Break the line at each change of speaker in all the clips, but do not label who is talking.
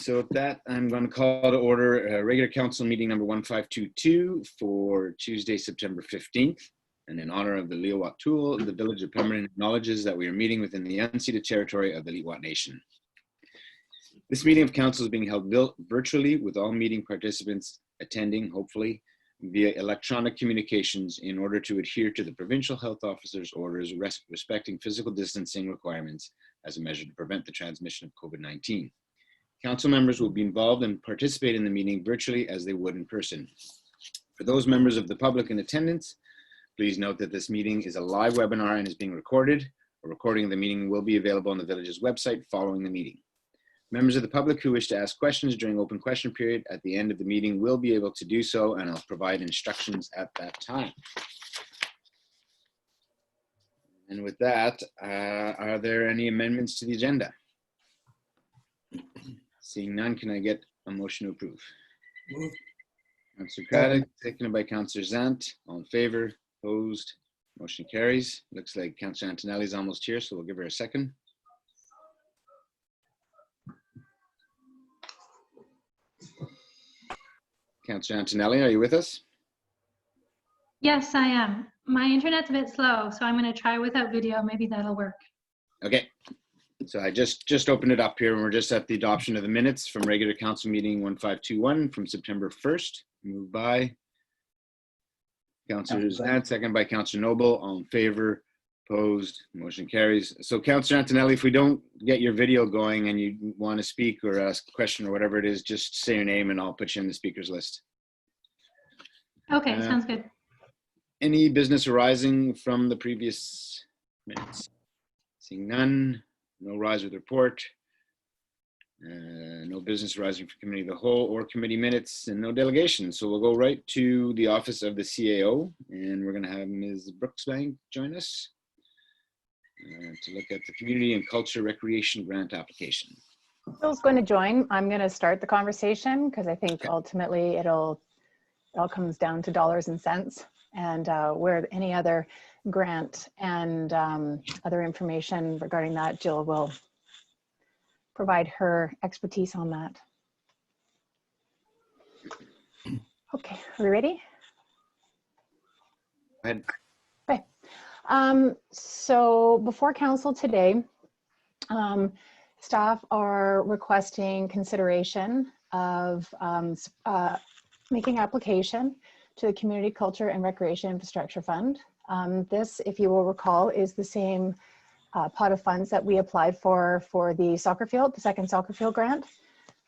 So with that, I'm going to call to order regular council meeting number 1522 for Tuesday, September 15th. And in honor of the Liuwat Tool, the Village of Pemberton acknowledges that we are meeting within the unceded territory of the Liuwat Nation. This meeting of council is being held virtually with all meeting participants attending, hopefully, via electronic communications in order to adhere to the provincial health officer's orders respecting physical distancing requirements as a measure to prevent the transmission of COVID-19. Council members will be involved and participate in the meeting virtually as they would in person. For those members of the public in attendance, please note that this meeting is a live webinar and is being recorded. A recording of the meeting will be available on the village's website following the meeting. Members of the public who wish to ask questions during open question period at the end of the meeting will be able to do so, and I'll provide instructions at that time. And with that, are there any amendments to the agenda? Seeing none, can I get a motion to approve?
Move.
Councillor Craddock, seconded by Councillor Zant. All in favor? Opposed? Motion carries. Looks like Councillor Antonelli is almost here, so we'll give her a second. Councillor Antonelli, are you with us?
Yes, I am. My internet's a bit slow, so I'm going to try without video. Maybe that'll work.
Okay. So I just opened it up here, and we're just at the adoption of the minutes from regular council meeting 1521 from September 1st. Moved by Councillor Zant, second by Councillor Noble. All in favor? Opposed? Motion carries. So Councillor Antonelli, if we don't get your video going and you want to speak or ask a question or whatever it is, just say your name and I'll put you in the speakers list.
Okay, sounds good.
Any business arising from the previous minutes? Seeing none. No rise with report. No business arising from committee of the whole or committee minutes, and no delegation. So we'll go right to the office of the CAO, and we're going to have Ms. Brooksbank join us to look at the community and culture recreation grant application.
Phil's going to join. I'm going to start the conversation because I think ultimately it all comes down to dollars and cents, and where any other grant and other information regarding that, Jill will provide her expertise on that. Okay, are we ready?
Go ahead.
Okay. So before council today, staff are requesting consideration of making application to the Community Culture and Recreation Infrastructure Fund. This, if you will recall, is the same pot of funds that we applied for the soccer field, the second soccer field grant.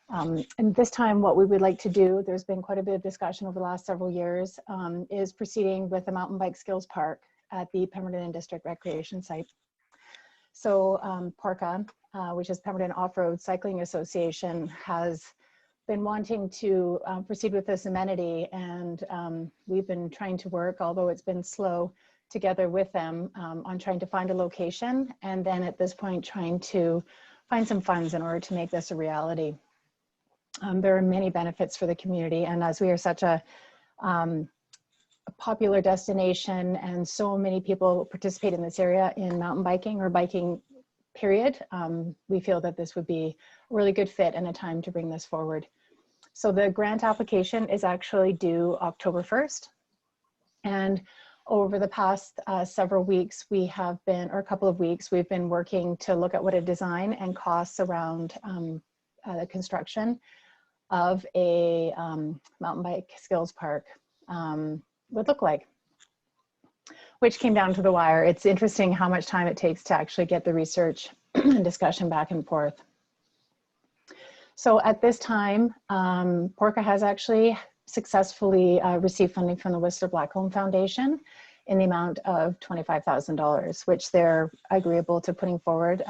And this time what we would like to do, there's been quite a bit of discussion over the last several years, is proceeding with the mountain bike skills park at the Pemberton District Recreation Site. So PORCA, which is Pemberton Off-Road Cycling Association, has been wanting to proceed with this amenity, and we've been trying to work, although it's been slow, together with them on trying to find a location, and then at this point trying to find some funds in order to make this a reality. There are many benefits for the community, and as we are such a popular destination and so many people participate in this area in mountain biking or biking period, we feel that this would be a really good fit and a time to bring this forward. So the grant application is actually due October 1st. And over the past several weeks, we have been, or a couple of weeks, we've been working to look at what a design and costs around the construction of a mountain bike skills park would look like, which came down to the wire. It's interesting how much time it takes to actually get the research and discussion back and forth. So at this time, PORCA has actually successfully received funding from the Whistler Blackcomb Foundation in the amount of $25,000, which they're agreeable to putting forward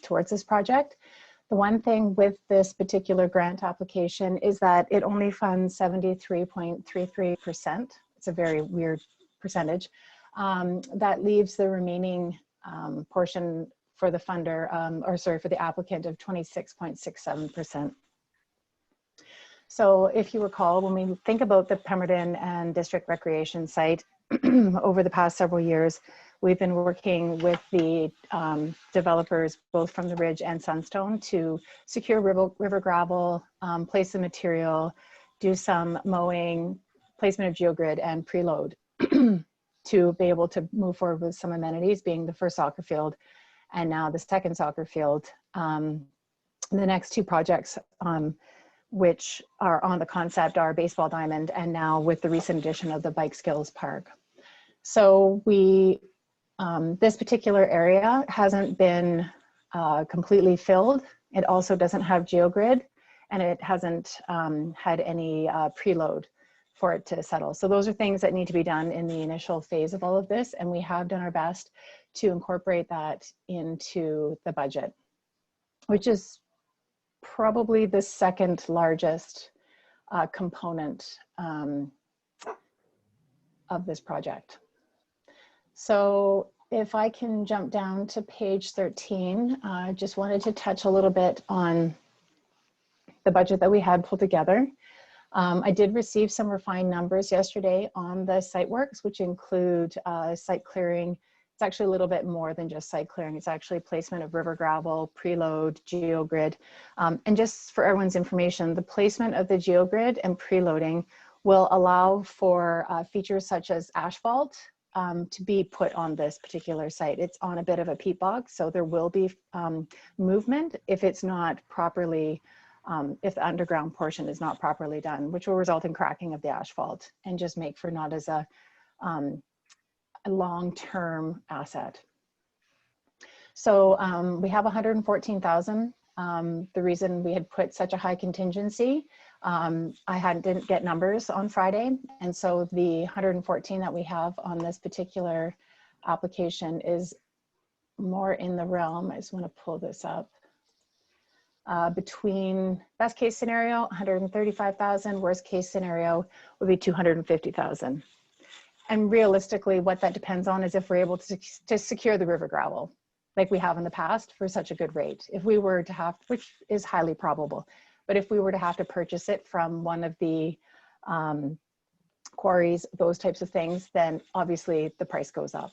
towards this project. The one thing with this particular grant application is that it only funds 73.33%. It's a very weird percentage. That leaves the remaining portion for the funder, for the applicant of 26.67%. So if you recall, when we think about the Pemberton and District Recreation Site over the past several years, We've been working with the developers, both from the Ridge and Sunstone, to secure river gravel, place the material, do some mowing, placement of geogrid, and preload to be able to move forward with some amenities, being the first soccer field and now the second soccer field. The next two projects, which are on the concept, are Baseball Diamond, and now with the recent addition of the Bike Skills Park. So this particular area hasn't been completely filled. It also doesn't have geogrid, and it hasn't had any preload for it to settle. So those are things that need to be done in the initial phase of all of this, and we have done our best to incorporate that into the budget, which is probably the second largest component of this project. So if I can jump down to page 13, I just wanted to touch a little bit on the budget that we had pulled together. I did receive some refined numbers yesterday on the site works, which include site clearing. It's actually a little bit more than just site clearing. It's actually placement of river gravel, preload, geogrid. And just for everyone's information, the placement of the geogrid and preloading will allow for features such as asphalt to be put on this particular site. It's on a bit of a peat bog, so there will be movement if it's not properly, if the underground portion is not properly done, which will result in cracking of the asphalt and just make for not as a long-term asset. So we have 114,000. The reason we had put such a high contingency, didn't get numbers on Friday. And so the 114 that we have on this particular application is more in the realm. I just want to pull this up. Between best case scenario, 135,000, worst case scenario would be 250,000. And realistically, what that depends on is if we're able to secure the river gravel like we have in the past for such a good rate. If we were to have, which is highly probable, but if we were to have to purchase it from one of the quarries, those types of things, then obviously the price goes up.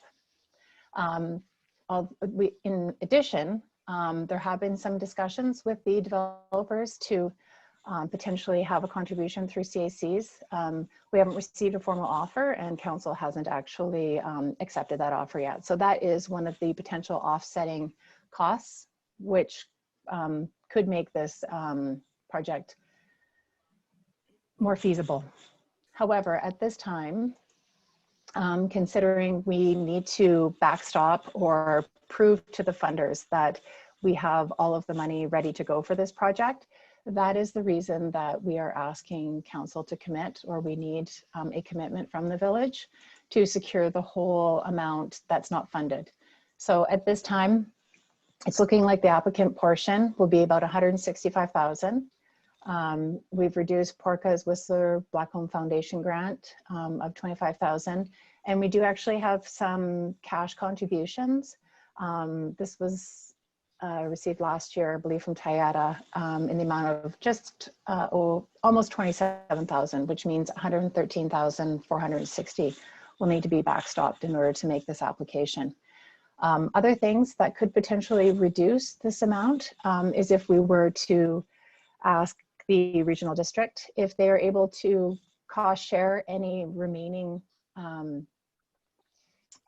In addition, there have been some discussions with the developers to potentially have a contribution through CACs. We haven't received a formal offer, and council hasn't actually accepted that offer yet. So that is one of the potential offsetting costs, which could make this project more feasible. However, at this time, considering we need to backstop or prove to the funders that we have all of the money ready to go for this project, that is the reason that we are asking council to commit, or we need a commitment from the village to secure the whole amount that's not funded. So at this time, it's looking like the applicant portion will be about 165,000. We've reduced Porca's Whistler Blackcomb Foundation grant of 25,000. And we do actually have some cash contributions. This was received last year, I believe, from Tayada in the amount of just almost 27,000, which means 113,460 will need to be backstopped in order to make this application. Other things that could potentially reduce this amount is if we were to ask the regional district if they are able to cost share any remaining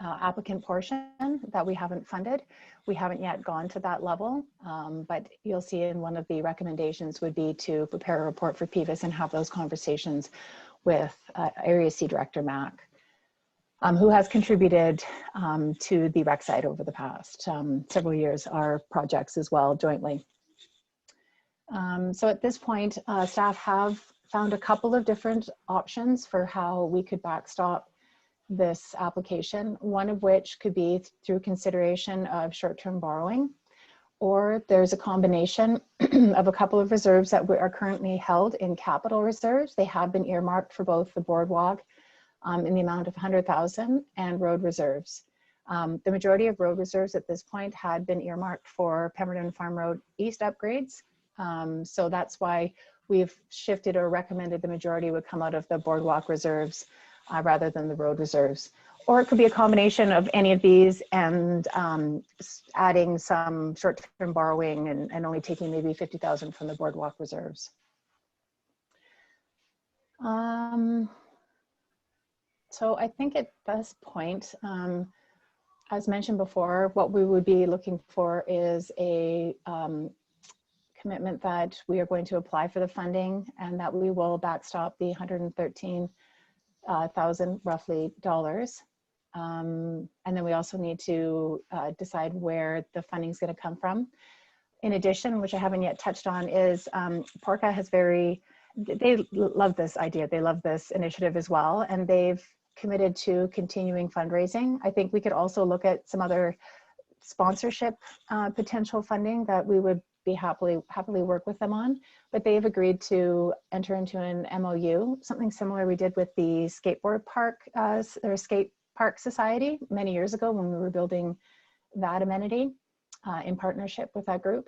applicant portion that we haven't funded. We haven't yet gone to that level, but you'll see in one of the recommendations would be to prepare a report for PEVIS and have those conversations with Area C Director Mac, who has contributed to the rec site over the past several years, our projects as well jointly. So at this point, staff have found a couple of different options for how we could backstop this application, one of which could be through consideration of short-term borrowing, or there's a combination of a couple of reserves that are currently held in capital reserves. They have been earmarked for both the boardwalk in the amount of 100,000 and road reserves. The majority of road reserves at this point had been earmarked for Pemberton Farm Road East upgrades. So that's why we've shifted or recommended the majority would come out of the boardwalk reserves rather than the road reserves. or it could be a combination of any of these and adding some short-term borrowing and only taking maybe 50,000 from the boardwalk reserves. So I think at this point, as mentioned before, what we would be looking for is a commitment that we are going to apply for the funding and that we will backstop the 113,000 roughly dollars. And then we also need to decide where the funding is going to come from. In addition, which I haven't yet touched on, is PORCA has they love this idea. They love this initiative as well. And they've committed to continuing fundraising. I think we could also look at some other sponsorship potential funding that we would be happily work with them on, but they've agreed to enter into an MOU, something similar we did with the skateboard park or skate park society many years ago when we were building that amenity in partnership with that group,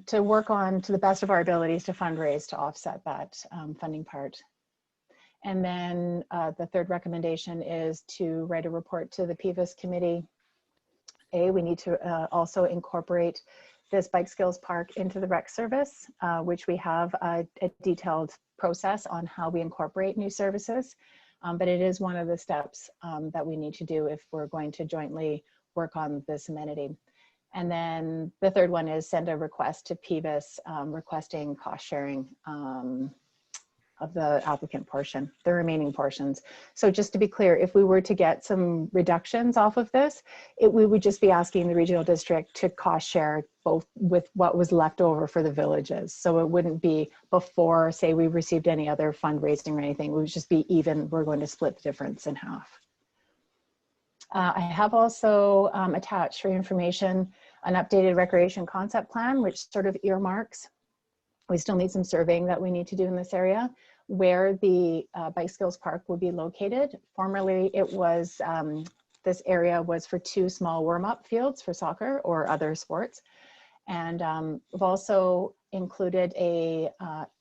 to work on to the best of our abilities to fundraise to offset that funding part. And then the third recommendation is to write a report to the PVIS committee. We need to also incorporate this bike skills park into the rec service, which we have a detailed process on how we incorporate new services. But it is one of the steps that we need to do if we're going to jointly work on this amenity. And then the third one is send a request to PVIS requesting cost sharing of the applicant portion, the remaining portions. So just to be clear, if we were to get some reductions off of this, we would just be asking the regional district to cost share both with what was left over for the villages. So it wouldn't be before, say, we received any other fundraising or anything. It would just be even, we're going to split the difference in half. I have also attached for information an updated recreation concept plan, which sort of earmarks. We still need some surveying that we need to do in this area, where the Bike Skills Park will be located. Formerly, it was, this area was for 2 small warm-up fields for soccer or other sports. And we've also included a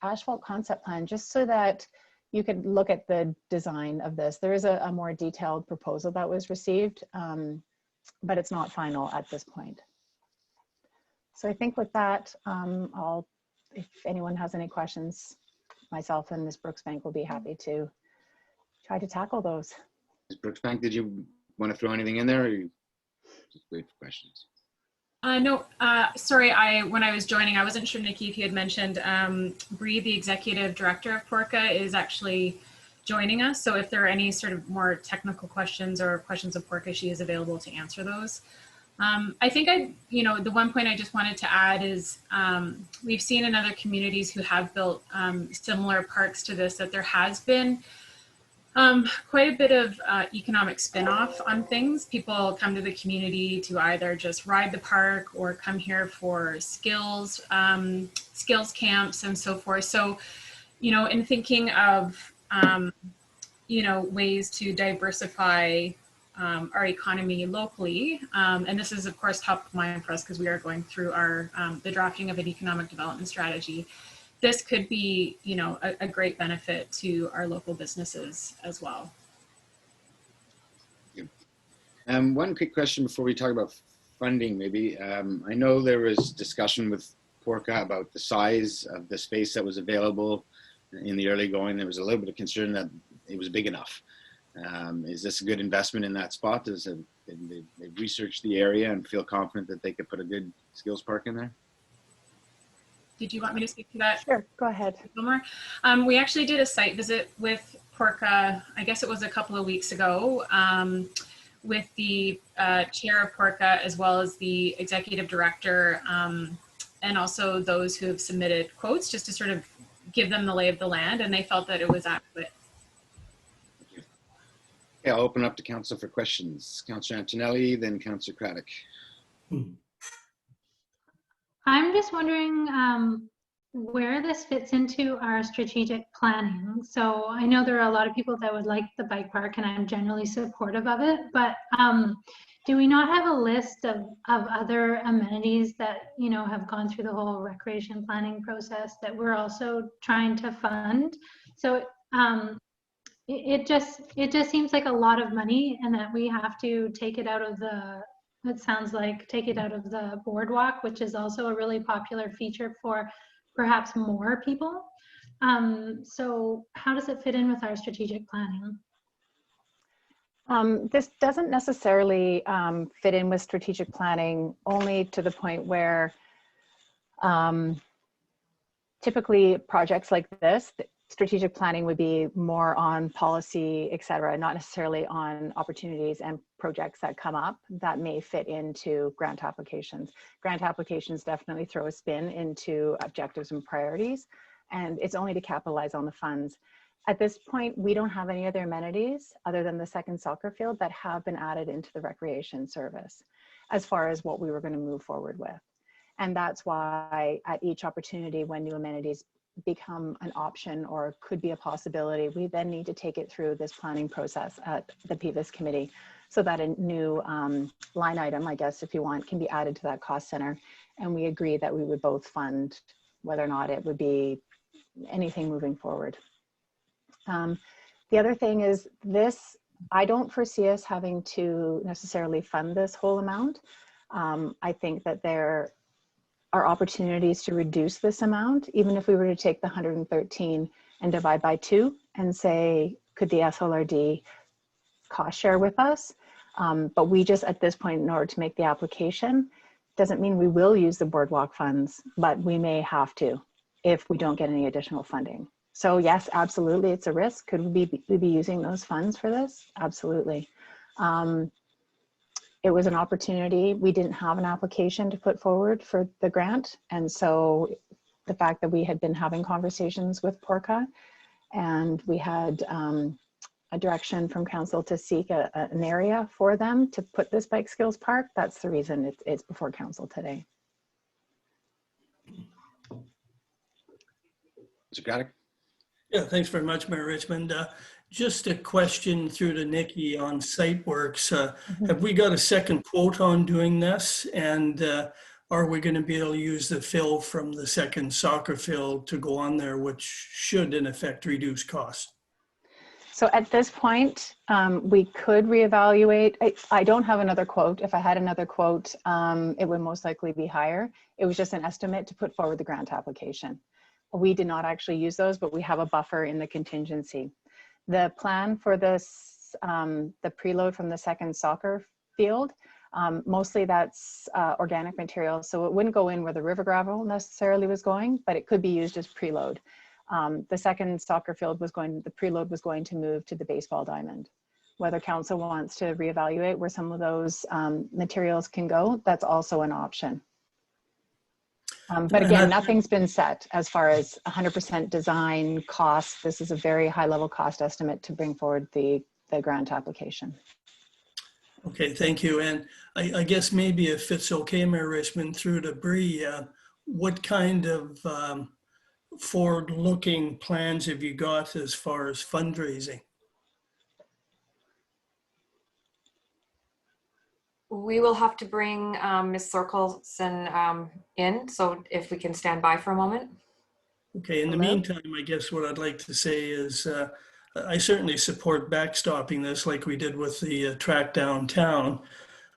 asphalt concept plan just so that you could look at the design of this. There is a more detailed proposal that was received, but it's not final at this point. So I think with that, if anyone has any questions, myself and Ms. Brooksbank will be happy to try to tackle those.
Ms. Brooksbank, did you want to throw anything in there, or you just wait for questions?
No, sorry, when I was joining, I wasn't sure, Nikki, if you had mentioned Bree, the executive director of PORCA, is actually joining us. So if there are any sort of more technical questions or questions of PORCA, she is available to answer those. I think the one point I just wanted to add is we've seen in other communities who have built similar parks to this that there has been quite a bit of economic spin-off on things. People come to the community to either just ride the park or come here for skills camps and so forth. So, in thinking of, ways to diversify our economy locally, and this is of course top of mind for us because we are going through our the drafting of an economic development strategy. This could be, a great benefit to our local businesses as well.
One quick question before we talk about funding, maybe. I know there was discussion with PORCA about the size of the space that was available in the early going. There was a little bit of concern that it was big enough. Is this a good investment in that spot? They've researched the area and feel confident that they could put a good skills park in there?
Did you want me to speak to that?
Sure, go ahead.
We actually did a site visit with PORCA, I guess it was a couple of weeks ago, with the chair of PORCA as well as the executive director, and also those who have submitted quotes, just to sort of give them the lay of the land, and they felt that it was adequate.
Okay, I'll open up to council for questions. Councillor Antonelli, then Councillor Craddock.
I'm just wondering where this fits into our strategic planning. So I know there are a lot of people that would like the bike park, and I'm generally supportive of it, but do we not have a list of other amenities that, have gone through the whole recreation planning process that we're also trying to fund? So it just seems like a lot of money, and that we have to take it out of it sounds like take it out of the boardwalk, which is also a really popular feature for perhaps more people. So how does it fit in with our strategic planning?
This doesn't necessarily fit in with strategic planning, only to the point where typically projects like this, strategic planning would be more on policy, et cetera, not necessarily on opportunities and projects that come up that may fit into grant applications. Grant applications definitely throw a spin into objectives and priorities, and it's only to capitalize on the funds. At this point, we don't have any other amenities other than the second soccer field that have been added into the recreation service as far as what we were going to move forward with. And that's why at each opportunity when new amenities become an option or could be a possibility, we then need to take it through this planning process at the PVIS committee so that a new line item, I guess, if you want, can be added to that cost center. And we agree that we would both fund whether or not it would be anything moving forward. The other thing is this, I don't foresee us having to necessarily fund this whole amount. I think that there are opportunities to reduce this amount, even if we were to take the 113 and divide by 2 and say, could the SLRD cost share with us? But we just, at this point, in order to make the application, doesn't mean we will use the boardwalk funds, but we may have to if we don't get any additional funding. So yes, absolutely, it's a risk. Could we be using those funds for this? Absolutely. It was an opportunity. We didn't have an application to put forward for the grant. And so the fact that we had been having conversations with PORCA and we had a direction from council to seek an area for them to put this bike skills park, that's the reason it's before council today.
Mr. Craddock?
Yeah, thanks very much, Mayor Richmond. Just a question through to Nikki on SiteWorks. Have we got a second quote on doing this? And are we going to be able to use the fill from the second soccer field to go on there, which should in effect reduce costs?
So at this point, we could reevaluate. I don't have another quote. If I had another quote, it would most likely be higher. It was just an estimate to put forward the grant application. We did not actually use those, but we have a buffer in the contingency. The plan for this, the preload from the second soccer field, mostly that's organic material. So it wouldn't go in where the river gravel necessarily was going, but it could be used as preload. The second soccer field was the preload was going to move to the baseball diamond. Whether council wants to reevaluate where some of those materials can go, that's also an option. But again, nothing's been set as far as 100% design costs. This is a very high level cost estimate to bring forward the grant application.
Okay, thank you. And I guess maybe if it's okay, Mayor Richmond, through to Bree, what kind of forward-looking plans have you got as far as fundraising?
We will have to bring Ms. Sorkelson in, so if we can stand by for a moment.
Okay, in the meantime, I guess what I'd like to say is I certainly support backstopping this like we did with the track downtown.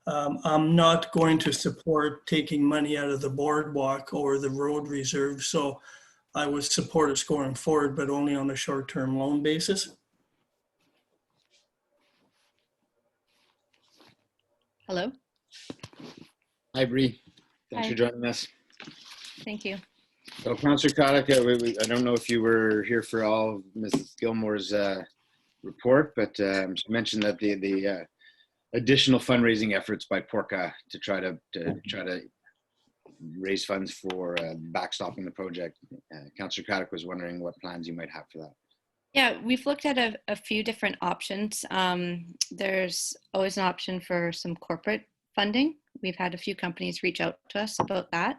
I'm not going to support taking money out of the boardwalk or the road reserve, so I would support us going forward, but only on a short-term loan basis.
Hello.
Hi, Bree. Thanks
Hi.
for joining us.
Thank you.
So, Councillor Craddock, I don't know if you were here for all of Mrs. Gilmore's report, but she mentioned that the additional fundraising efforts by PORCA to try to raise funds for backstopping the project. Councillor Craddock was wondering what plans you might have for that.
Yeah, we've looked at a few different options. There's always an option for some corporate funding. We've had a few companies reach out to us about that.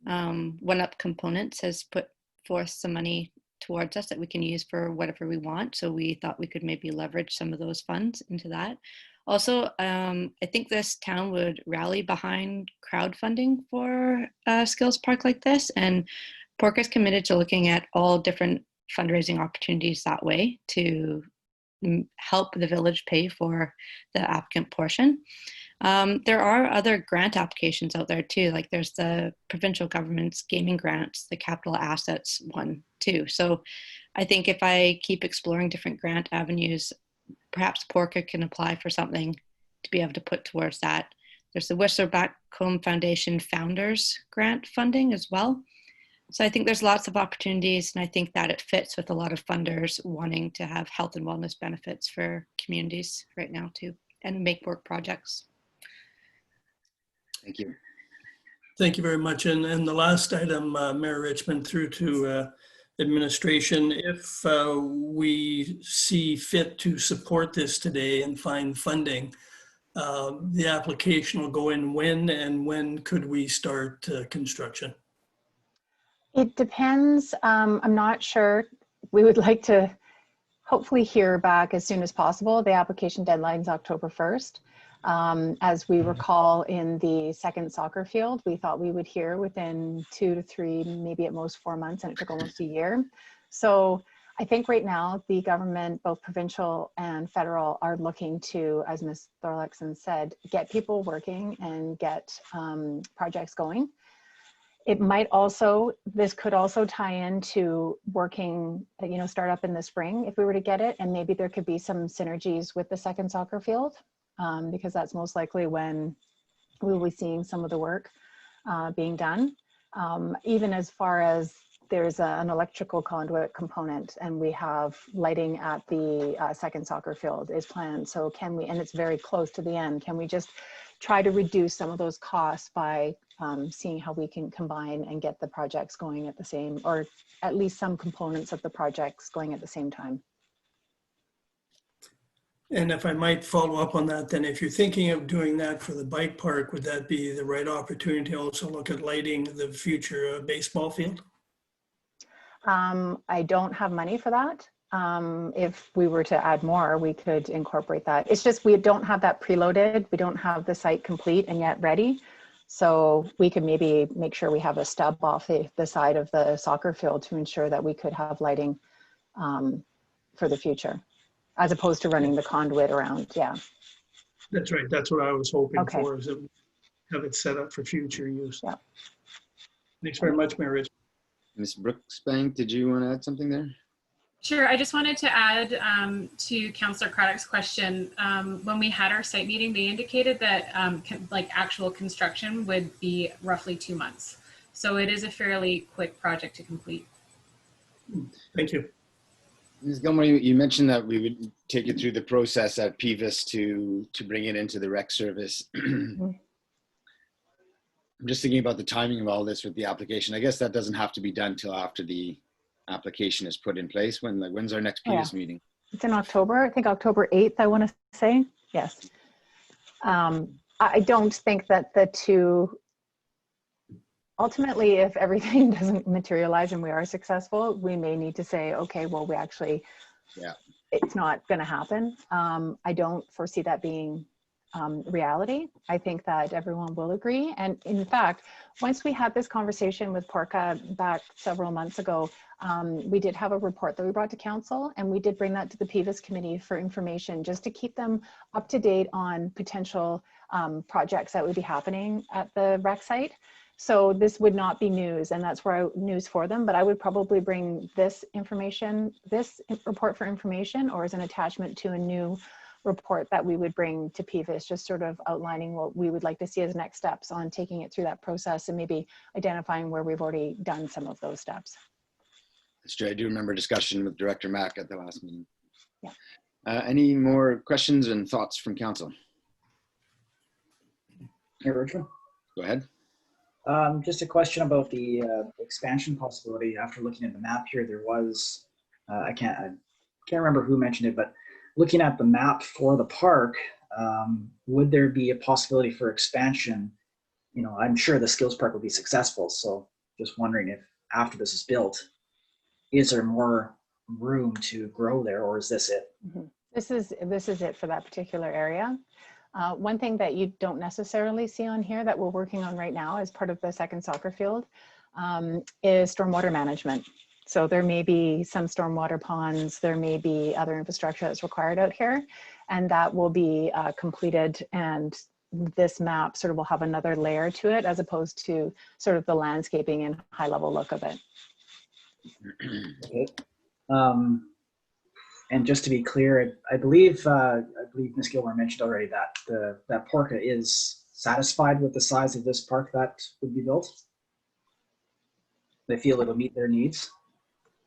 One Up Components has put forth some money towards us that we can use for whatever we want. So we thought we could maybe leverage some of those funds into that. Also, I think this town would rally behind crowdfunding for a skills park like this. And PORCA is committed to looking at all different fundraising opportunities that way to help the village pay for the applicant portion. There are other grant applications out there too, like there's the provincial government's gaming grants, the capital assets one too. So I think if I keep exploring different grant avenues, perhaps Porca can apply for something to be able to put towards that. There's the Whistler Backcomb Foundation Founders Grant funding as well. So I think there's lots of opportunities, and I think that it fits with a lot of funders wanting to have health and wellness benefits for communities right now too, and make work projects.
Thank you.
Thank you very much. And the last item, Mayor Richmond, through to administration, if we see fit to support this today and find funding, the application will go in when, and when could we start construction?
It depends. I'm not sure. We would like to hopefully hear back as soon as possible. The application deadline is October 1st. As we recall, in the second soccer field, we thought we would hear within 2 to 3, maybe at most 4 months, and it took almost a year. So I think right now the government, both provincial and federal, are looking to, as Ms. Thorlaxon said, get people working and get projects going. It might also, this could also tie into working, start up in the spring if we were to get it, and maybe there could be some synergies with the second soccer field, because that's most likely when we will be seeing some of the work being done. Even as far as there's an electrical conduit component, and we have lighting at the second soccer field is planned. So can we, and it's very close to the end, can we just try to reduce some of those costs by seeing how we can combine and get the projects going at the same, or at least some components of the projects going at the same time.
And if I might follow up on that, then if you're thinking of doing that for the bike park, would that be the right opportunity to also look at lighting the future baseball field?
I don't have money for that. If we were to add more, we could incorporate that. It's just we don't have that preloaded. We don't have the site complete and yet ready. So we could maybe make sure we have a stub off the side of the soccer field to ensure that we could have lighting for the future, as opposed to running the conduit around. Yeah.
That's right. That's what I was hoping
Okay.
for, is that we have it set up for future use.
Yeah.
Thanks very much, Mayor Richmond.
Ms. Brooksbank, did you want to add something there?
Sure. I just wanted to add to Councillor Craddock's question. When we had our site meeting, they indicated that like actual construction would be roughly 2 months. So it is a fairly quick project to complete.
Thank you.
Ms. Gilmore, you mentioned that we would take it through the process at PVIS to bring it into the rec service. I'm just thinking about the timing of all this with the application. I guess that doesn't have to be done till after the application is put in place. When's our next PVIS meeting?
It's in October. I think October 8th, I want to say. Yes. I don't think that the two, ultimately, if everything doesn't materialize and we are successful, we may need to say, okay, well, we actually, it's not going to happen. I don't foresee that being reality. I think that everyone will agree. And in fact, once we had this conversation with Porca back several months ago, we did have a report that we brought to council, and we did bring that to the PVIS committee for information, just to keep them up to date on potential projects that would be happening at the rec site. So this would not be news, and that's where news for them, but I would probably bring this information, this report for information, or as an attachment to a new report that we would bring to PVIS, just sort of outlining what we would like to see as next steps on taking it through that process, and maybe identifying where we've already done some of those steps.
That's true. I do remember discussion with Director Mack at the last meeting.
Yeah.
Any more questions and thoughts from council?
Hey, Richard.
Go ahead.
Just a question about the expansion possibility. After looking at the map here, there was, I can't remember who mentioned it, but looking at the map for the park, would there be a possibility for expansion? You know, I'm sure the skills park will be successful. So just wondering if after this is built, is there more room to grow there, or is this it?
Mm-hmm. This is it for that particular area. One thing that you don't necessarily see on here that we're working on right now as part of the second soccer field is stormwater management. So there may be some stormwater ponds, there may be other infrastructure that's required out here, and that will be completed, and this map sort of will have another layer to it as opposed to sort of the landscaping and high level look of it.
Okay. And just to be clear, I believe Ms. Gilmore mentioned already that that Porca is satisfied with the size of this park that would be built. They feel it'll meet their needs.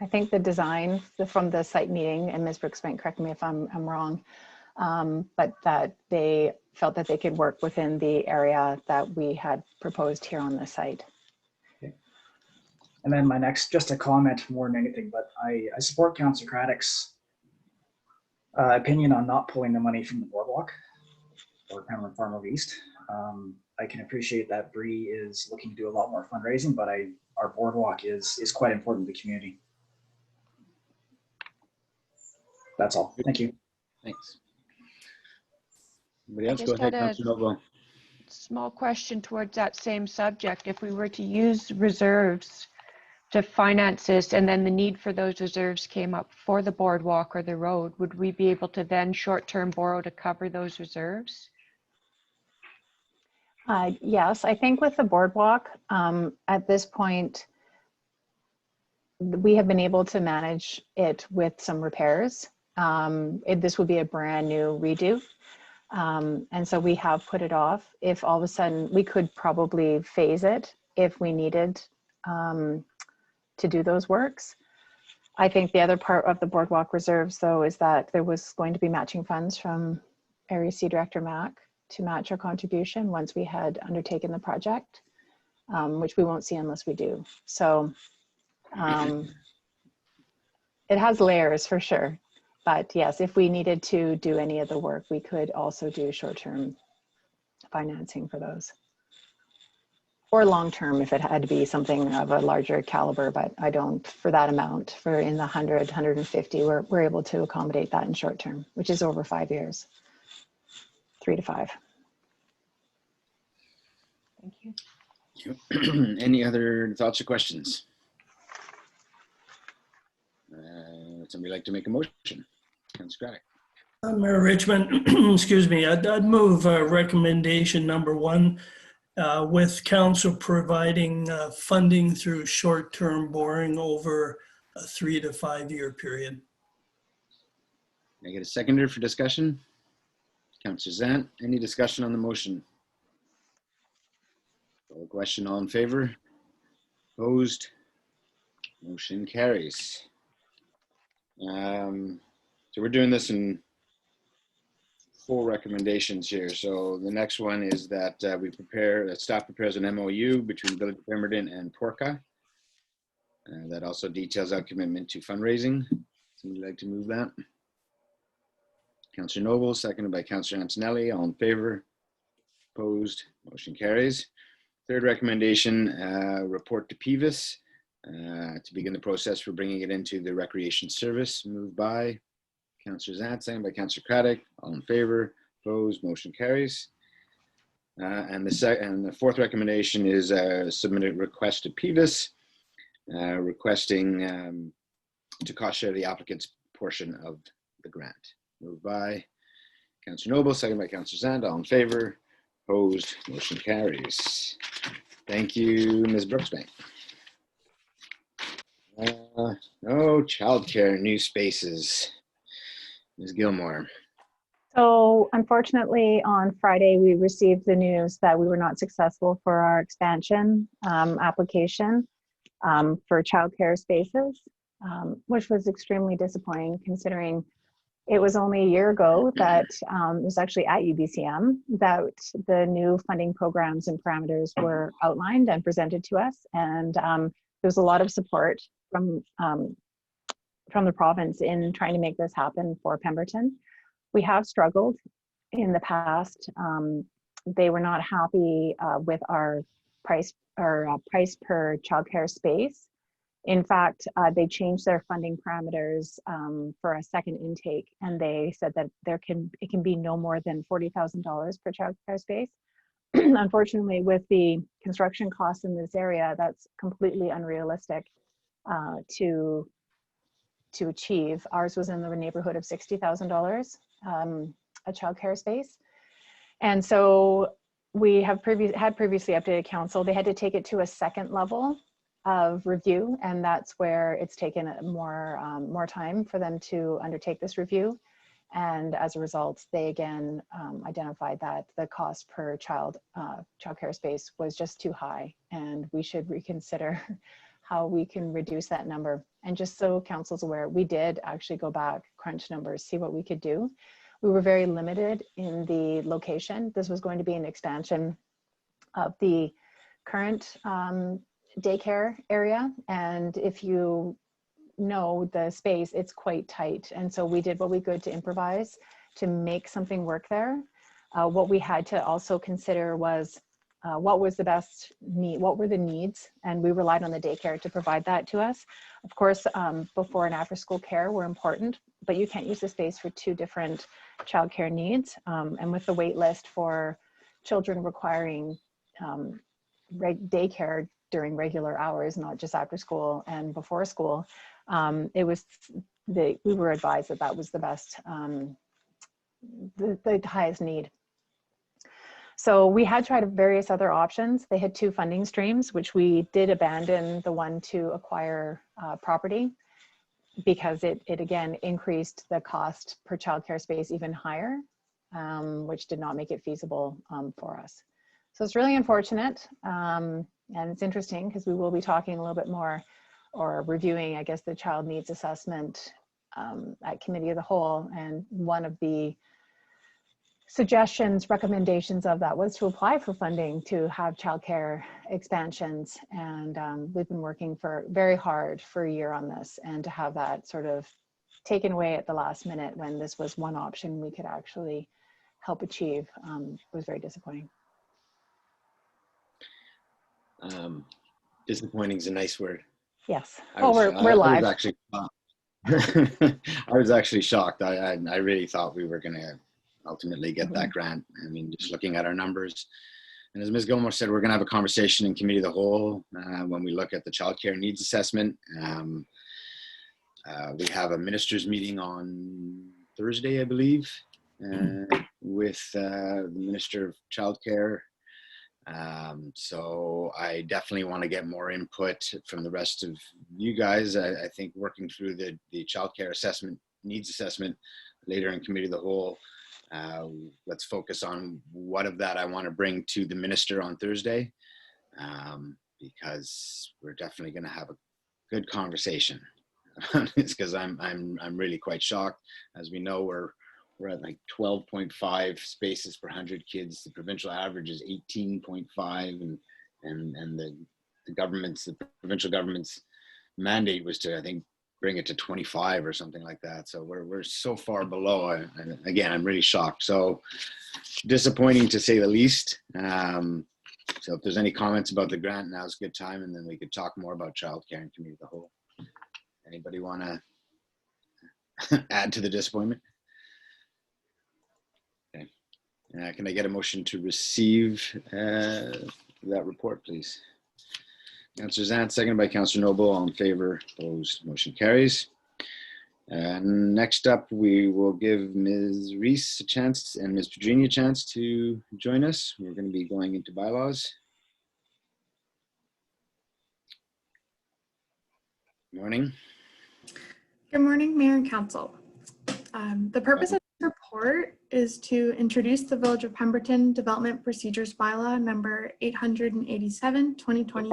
I think the design from the site meeting, and Ms. Brooks might correct me if I'm wrong, but that they felt that they could work within the area that we had proposed here on the site.
Okay. And then my next, just a comment more than anything, but I support Councillor Craddock's opinion on not pulling the money from the boardwalk or Pembroke Farm East. I can appreciate that Bree is looking to do a lot more fundraising, but our boardwalk is quite important to the community. That's all. Thank you.
Thanks. Anybody else? Go ahead, Councillor Noble.
Small question towards that same subject. If we were to use reserves to finance this, and then the need for those reserves came up for the boardwalk or the road, would we be able to then short-term borrow to cover those reserves?
Yes, I think with the boardwalk, at this point, we have been able to manage it with some repairs. This would be a brand new redo. And so we have put it off. If all of a sudden, we could probably phase it if we needed to do those works. I think the other part of the boardwalk reserves, though, is that there was going to be matching funds from Area C Director Mack to match our contribution once we had undertaken the project, which we won't see unless we do. So it has layers for sure. But yes, if we needed to do any of the work, we could also do short-term financing for those. Or long-term if it had to be something of a larger caliber, but I don't, for that amount, for in the 100, 150, we're able to accommodate that in short-term, which is over 5 years, 3 to 5.
Thank you.
Any other thoughts or questions? Somebody like to make a motion? Councillor Craddock.
Mayor Richmond, excuse me, I'd move recommendation number 1 with council providing funding through short-term borrowing over a 3 to 5 year period.
Can I get a seconder for discussion? Councillor Zant, any discussion on the motion? Call the question, all in favor? Opposed? Motion carries. So we're doing this in 4 recommendations here. So the next one is that staff prepares an MOU between Village of Pemberton and Porca. That also details our commitment to fundraising. Somebody like to move that? Councillor Noble, seconded by Councillor Antonelli. All in favor? Opposed? Motion carries. Third recommendation, report to PEVIS to begin the process for bringing it into the recreation service. Moved by Councillor Zant, seconded by Councillor Craddock. All in favor? Opposed? Motion carries. And the fourth recommendation is submit a request to PEVIS requesting to cost share the applicant's portion of the grant. Moved by Councillor Noble, seconded by Councillor Zant. All in favor? Opposed? Motion carries. Thank you, Ms. Brooksbank. No childcare, new spaces. Ms. Gilmore.
So unfortunately, on Friday, we received the news that we were not successful for our expansion application for childcare spaces, which was extremely disappointing considering it was only a year ago that it was actually at UBCM that the new funding programs and parameters were outlined and presented to us. And there was a lot of support from the province in trying to make this happen for Pemberton. We have struggled in the past. They were not happy with our price per childcare space. In fact, they changed their funding parameters for a second intake, and they said that it can be no more than $40,000 per childcare space. Unfortunately, with the construction costs in this area, that's completely unrealistic. to achieve. Ours was in the neighborhood of $60,000, a childcare space. And so we have previously updated council. They had to take it to a second level of review, and that's where it's taken more time for them to undertake this review. And as a result, they again identified that the cost per childcare space was just too high, and we should reconsider how we can reduce that number. And just so council's aware, we did actually go back, crunch numbers, see what we could do. We were very limited in the location. This was going to be an expansion of the current daycare area. And if you know the space, it's quite tight. And so we did what we could to improvise to make something work there. What we had to also consider was what was the best need, what were the needs, and we relied on the daycare to provide that to us. Of course, before and after school care were important, but you can't use the space for two different childcare needs. And with the wait list for children requiring daycare during regular hours, not just after school and before school, we were advised that that was the best, the highest need. So we had tried various other options. They had two funding streams, which we did abandon the one to acquire property because it again increased the cost per childcare space even higher, which did not make it feasible for us. So it's really unfortunate, and it's interesting because we will be talking a little bit more or reviewing, I guess, the child needs assessment at committee of the whole, and one of the suggestions, recommendations of that was to apply for funding to have childcare expansions. And we've been working very hard for a year on this, and to have that sort of taken away at the last minute when this was one option we could actually help achieve was very disappointing.
Disappointing is a nice word.
Yes. Well, we're live.
I was actually shocked. I really thought we were going to ultimately get that grant. I mean, just looking at our numbers. And as Ms. Gilmore said, we're going to have a conversation in committee of the whole when we look at the childcare needs assessment. We have a ministers meeting on Thursday, I believe, with the Minister of Childcare. So I definitely want to get more input from the rest of you guys. I think working through the childcare assessment, needs assessment later in committee of the whole, let's focus on what of that I want to bring to the minister on Thursday, because we're definitely going to have a good conversation. It's because I'm really quite shocked. As we know, we're at like 12.5 spaces per 100 kids. The provincial average is 18.5, and the provincial government's mandate was to, I think, bring it to 25 or something like that. So we're so far below. And again, I'm really shocked. So disappointing to say the least. So if there's any comments about the grant, now's a good time, and then we could talk more about childcare and community of the whole. Anybody want to add to the disappointment? Okay. Can I get a motion to receive that report, please? Councillor Zant, seconded by Councillor Noble. All in favor, opposed, motion carries. And next up, we will give Ms. Reese a chance and Ms. Virginia a chance to join us. We're going to be going into bylaws. Morning.
Good morning, Mayor and Council. The purpose of this report is to introduce the Village of Pemberton Development Procedures Bylaw number 887, 2020,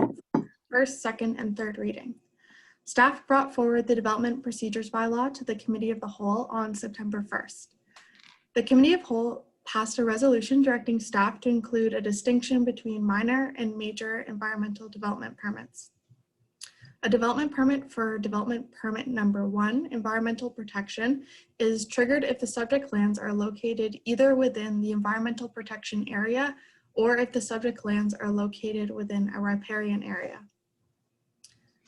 first, second, and third reading. Staff brought forward the Development Procedures Bylaw to the Committee of the Whole on September 1st. The Committee of Whole passed a resolution directing staff to include a distinction between minor and major environmental development permits. A development permit for development permit number 1, environmental protection, is triggered if the subject lands are located either within the environmental protection area or if the subject lands are located within a riparian area.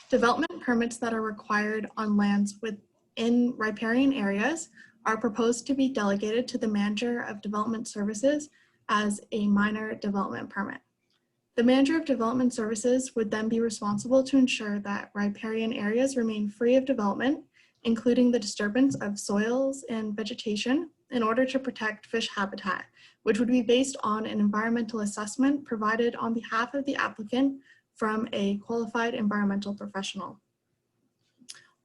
Development permits that are required on lands within riparian areas are proposed to be delegated to the Manager of Development Services as a minor development permit. The manager of development services would then be responsible to ensure that riparian areas remain free of development, including the disturbance of soils and vegetation, in order to protect fish habitat, which would be based on an environmental assessment provided on behalf of the applicant from a qualified environmental professional.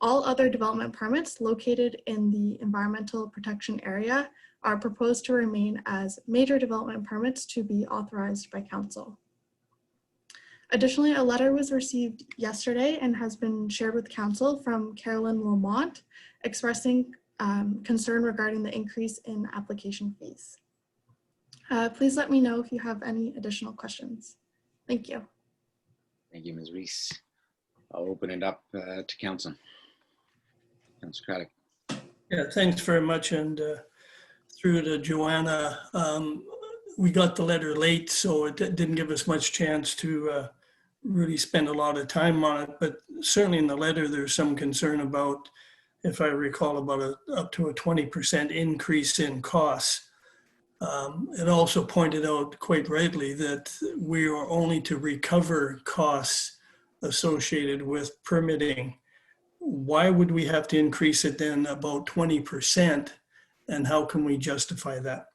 All other development permits located in the environmental protection area are proposed to remain as major development permits to be authorized by council. Additionally, a letter was received yesterday and has been shared with council from Carolyn Lamont expressing concern regarding the increase in application fees. Please let me know if you have any additional questions. Thank you.
Thank you, Ms. Reese. I'll open it up to council. Councilor Craddock.
Yeah, thanks very much. And through to Joanna, we got the letter late, so it didn't give us much chance to really spend a lot of time on it. But certainly in the letter, there's some concern about, if I recall, about up to a 20% increase in costs. It also pointed out quite rightly that we are only to recover costs associated with permitting. Why would we have to increase it then about 20%? And how can we justify that?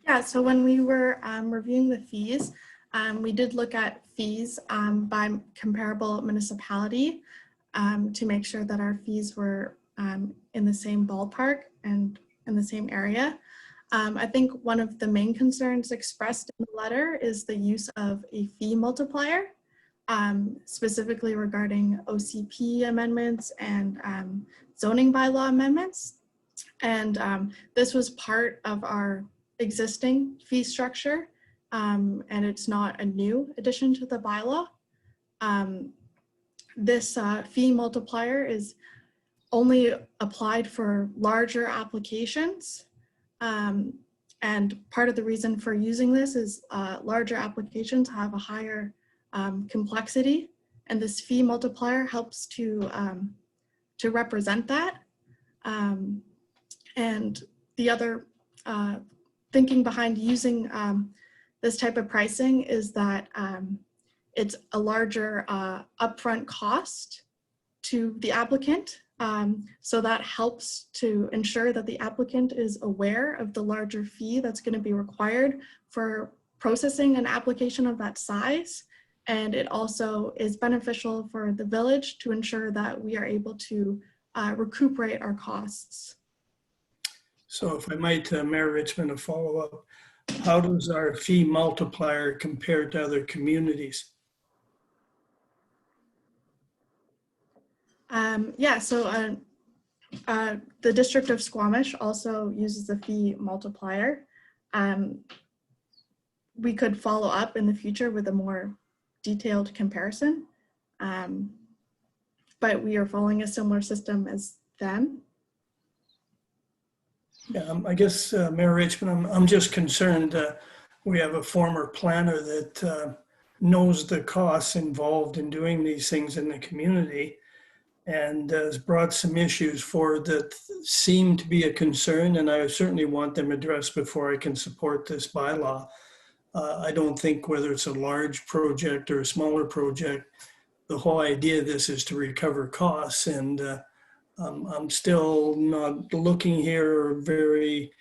Yeah, so when we were reviewing the fees, we did look at fees by comparable municipality to make sure that our fees were in the same ballpark and in the same area. I think one of the main concerns expressed in the letter is the use of a fee multiplier, specifically regarding OCP amendments and zoning bylaw amendments. And this was part of our existing fee structure, and it's not a new addition to the bylaw. This fee multiplier is only applied for larger applications. And part of the reason for using this is larger applications have a higher complexity, and this fee multiplier helps to represent that. And the other thinking behind using this type of pricing is that it's a larger upfront cost to the applicant. So that helps to ensure that the applicant is aware of the larger fee that's going to be required for processing an application of that size. And it also is beneficial for the village to ensure that we are able to recuperate our costs.
So if I might, Mayor Richmond, a follow-up. How does our fee multiplier compare to other communities?
Yeah, so the District of Squamish also uses the fee multiplier. We could follow up in the future with a more detailed comparison, but we are following a similar system as them.
Yeah, I guess, Mayor Richmond, I'm just concerned we have a former planner that knows the costs involved in doing these things in the community, and has brought some issues forward that seem to be a concern, and I certainly want them addressed before I can support this bylaw. I don't think whether it's a large project or a smaller project, the whole idea of this is to recover costs, and I'm still not looking here very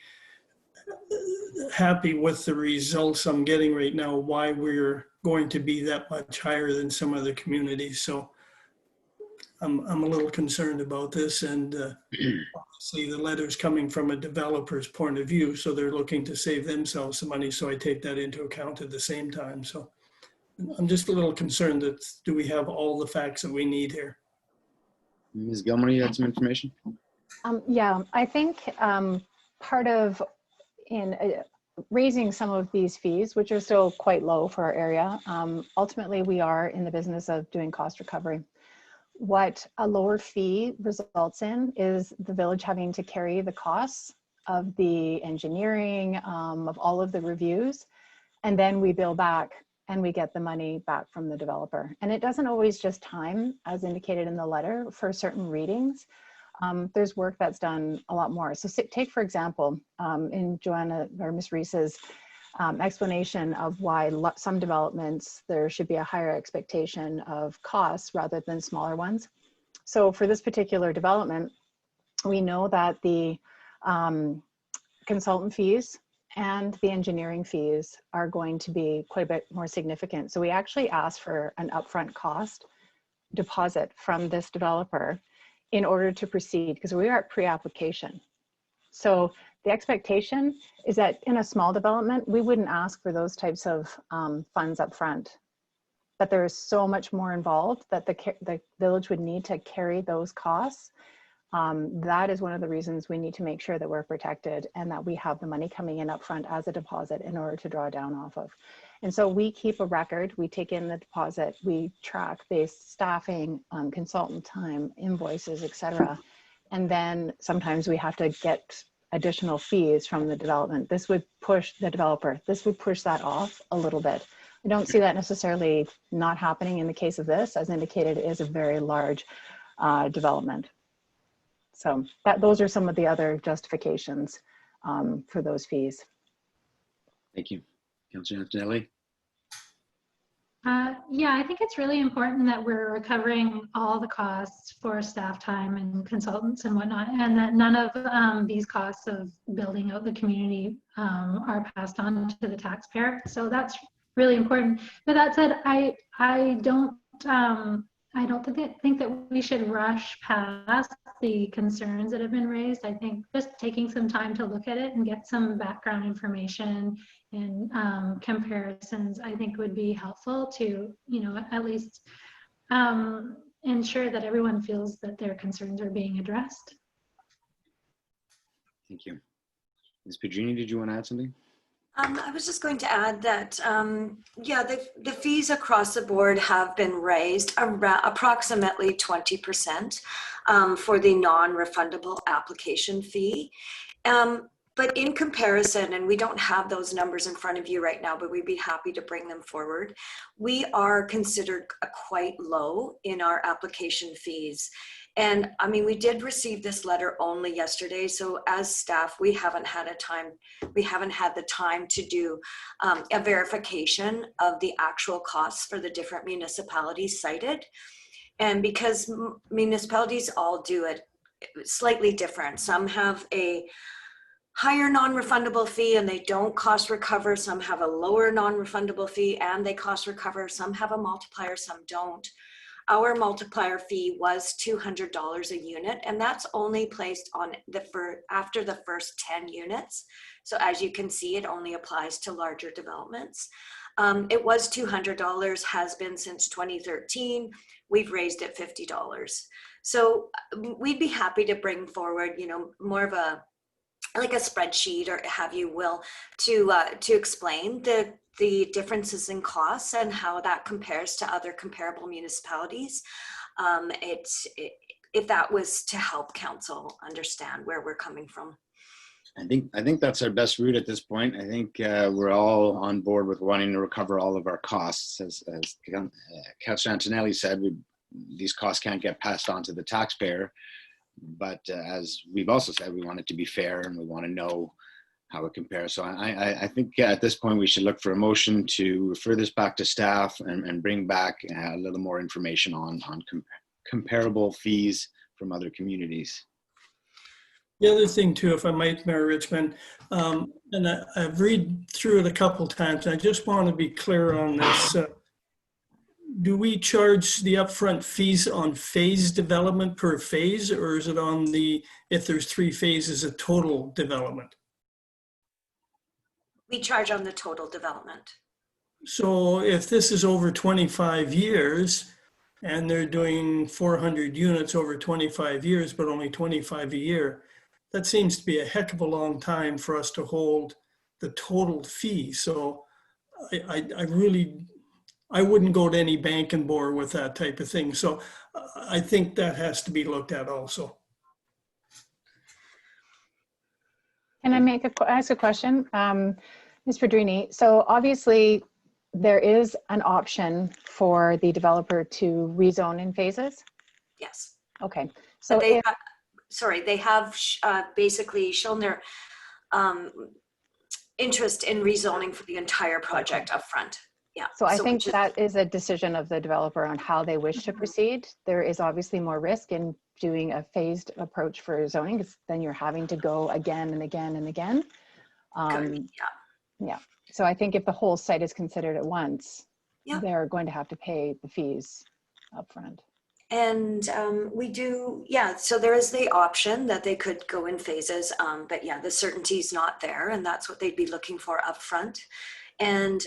happy with the results I'm getting right now, why we're going to be that much higher than some other communities. So I'm a little concerned about this, and obviously the letter's coming from a developer's point of view, so they're looking to save themselves some money, so I take that into account at the same time. So I'm just a little concerned that do we have all the facts that we need here?
Ms. Gilmore, you had some information?
Yeah, I think part of raising some of these fees, which are still quite low for our area, ultimately we are in the business of doing cost recovery. What a lower fee results in is the village having to carry the costs of the engineering, of all of the reviews, and then we bill back and we get the money back from the developer. And it doesn't always just time, as indicated in the letter, for certain readings. There's work that's done a lot more. So take, for example, in Joanna or Ms. Reese's explanation of why some developments, there should be a higher expectation of costs rather than smaller ones. So for this particular development, we know that the consultant fees and the engineering fees are going to be quite a bit more significant. So we actually asked for an upfront cost deposit from this developer in order to proceed, because we are at pre-application. So the expectation is that in a small development, we wouldn't ask for those types of funds up front. But there is so much more involved that the village would need to carry those costs. That is one of the reasons we need to make sure that we're protected and that we have the money coming in up front as a deposit in order to draw down off of. And so we keep a record, we take in the deposit, we track based staffing, consultant time, invoices, etc. And then sometimes we have to get additional fees from the development. This would push the developer, this would push that off a little bit. I don't see that necessarily not happening in the case of this. As indicated, it is a very large development. So those are some of the other justifications for those fees.
Thank you. Councillor Antonelli?
Yeah, I think it's really important that we're recovering all the costs for staff time and consultants and whatnot, and that none of these costs of building out the community are passed on to the taxpayer. So that's really important. But that said, I don't think that we should rush past the concerns that have been raised. I think just taking some time to look at it and get some background information and comparisons, I think would be helpful to, at least ensure that everyone feels that their concerns are being addressed.
Thank you. Ms. Pedrini, did you want to add something?
I was just going to add that, yeah, the fees across the board have been raised around approximately 20% for the non-refundable application fee. But in comparison, and we don't have those numbers in front of you right now, but we'd be happy to bring them forward. We are considered quite low in our application fees. And I mean, we did receive this letter only yesterday. So as staff, we haven't had the time to do a verification of the actual costs for the different municipalities cited. And because municipalities all do it slightly different. Some have a higher non-refundable fee and they don't cost recover. Some have a lower non-refundable fee and they cost recover. Some have a multiplier, some don't. Our multiplier fee was $200 a unit, and that's only placed on after the first 10 units. So as you can see, it only applies to larger developments. It was $200, has been since 2013. We've raised it $50. So we'd be happy to bring forward, more of like a spreadsheet or have you will to explain the differences in costs and how that compares to other comparable municipalities. If that was to help council understand where we're coming from.
I think that's our best route at this point. I think we're all on board with wanting to recover all of our costs. As Councillor Antonelli said, these costs can't get passed on to the taxpayer. But as we've also said, we want it to be fair and we want to know how it compares. So I think at this point we should look for a motion to refer this back to staff and bring back a little more information on comparable fees from other communities.
The other thing too, if I might, Mayor Richmond, and I've read through it a couple times, I just want to be clear on this. Do we charge the upfront fees on phase development per phase, or is it on if there's 3 phases, a total development?
We charge on the total development.
So if this is over 25 years and they're doing 400 units over 25 years, but only 25 a year, that seems to be a heck of a long time for us to hold the total fee. So I wouldn't go to any bank and bore with that type of thing. So I think that has to be looked at also.
Can I ask a question? Ms. Pedrini, so obviously there is an option for the developer to rezone in phases?
Yes.
Okay. So
they have basically shown their interest in rezoning for the entire project upfront. Yeah.
So I think
which is-
that is a decision of the developer on how they wish to proceed. There is obviously more risk in doing a phased approach for zoning, because then you're having to go again and again and again. Yeah. So I think if the whole site is considered at once, they're going to have to pay the fees upfront.
And we do, so there is the option that they could go in phases, but yeah, the certainty is not there, and that's what they'd be looking for upfront. And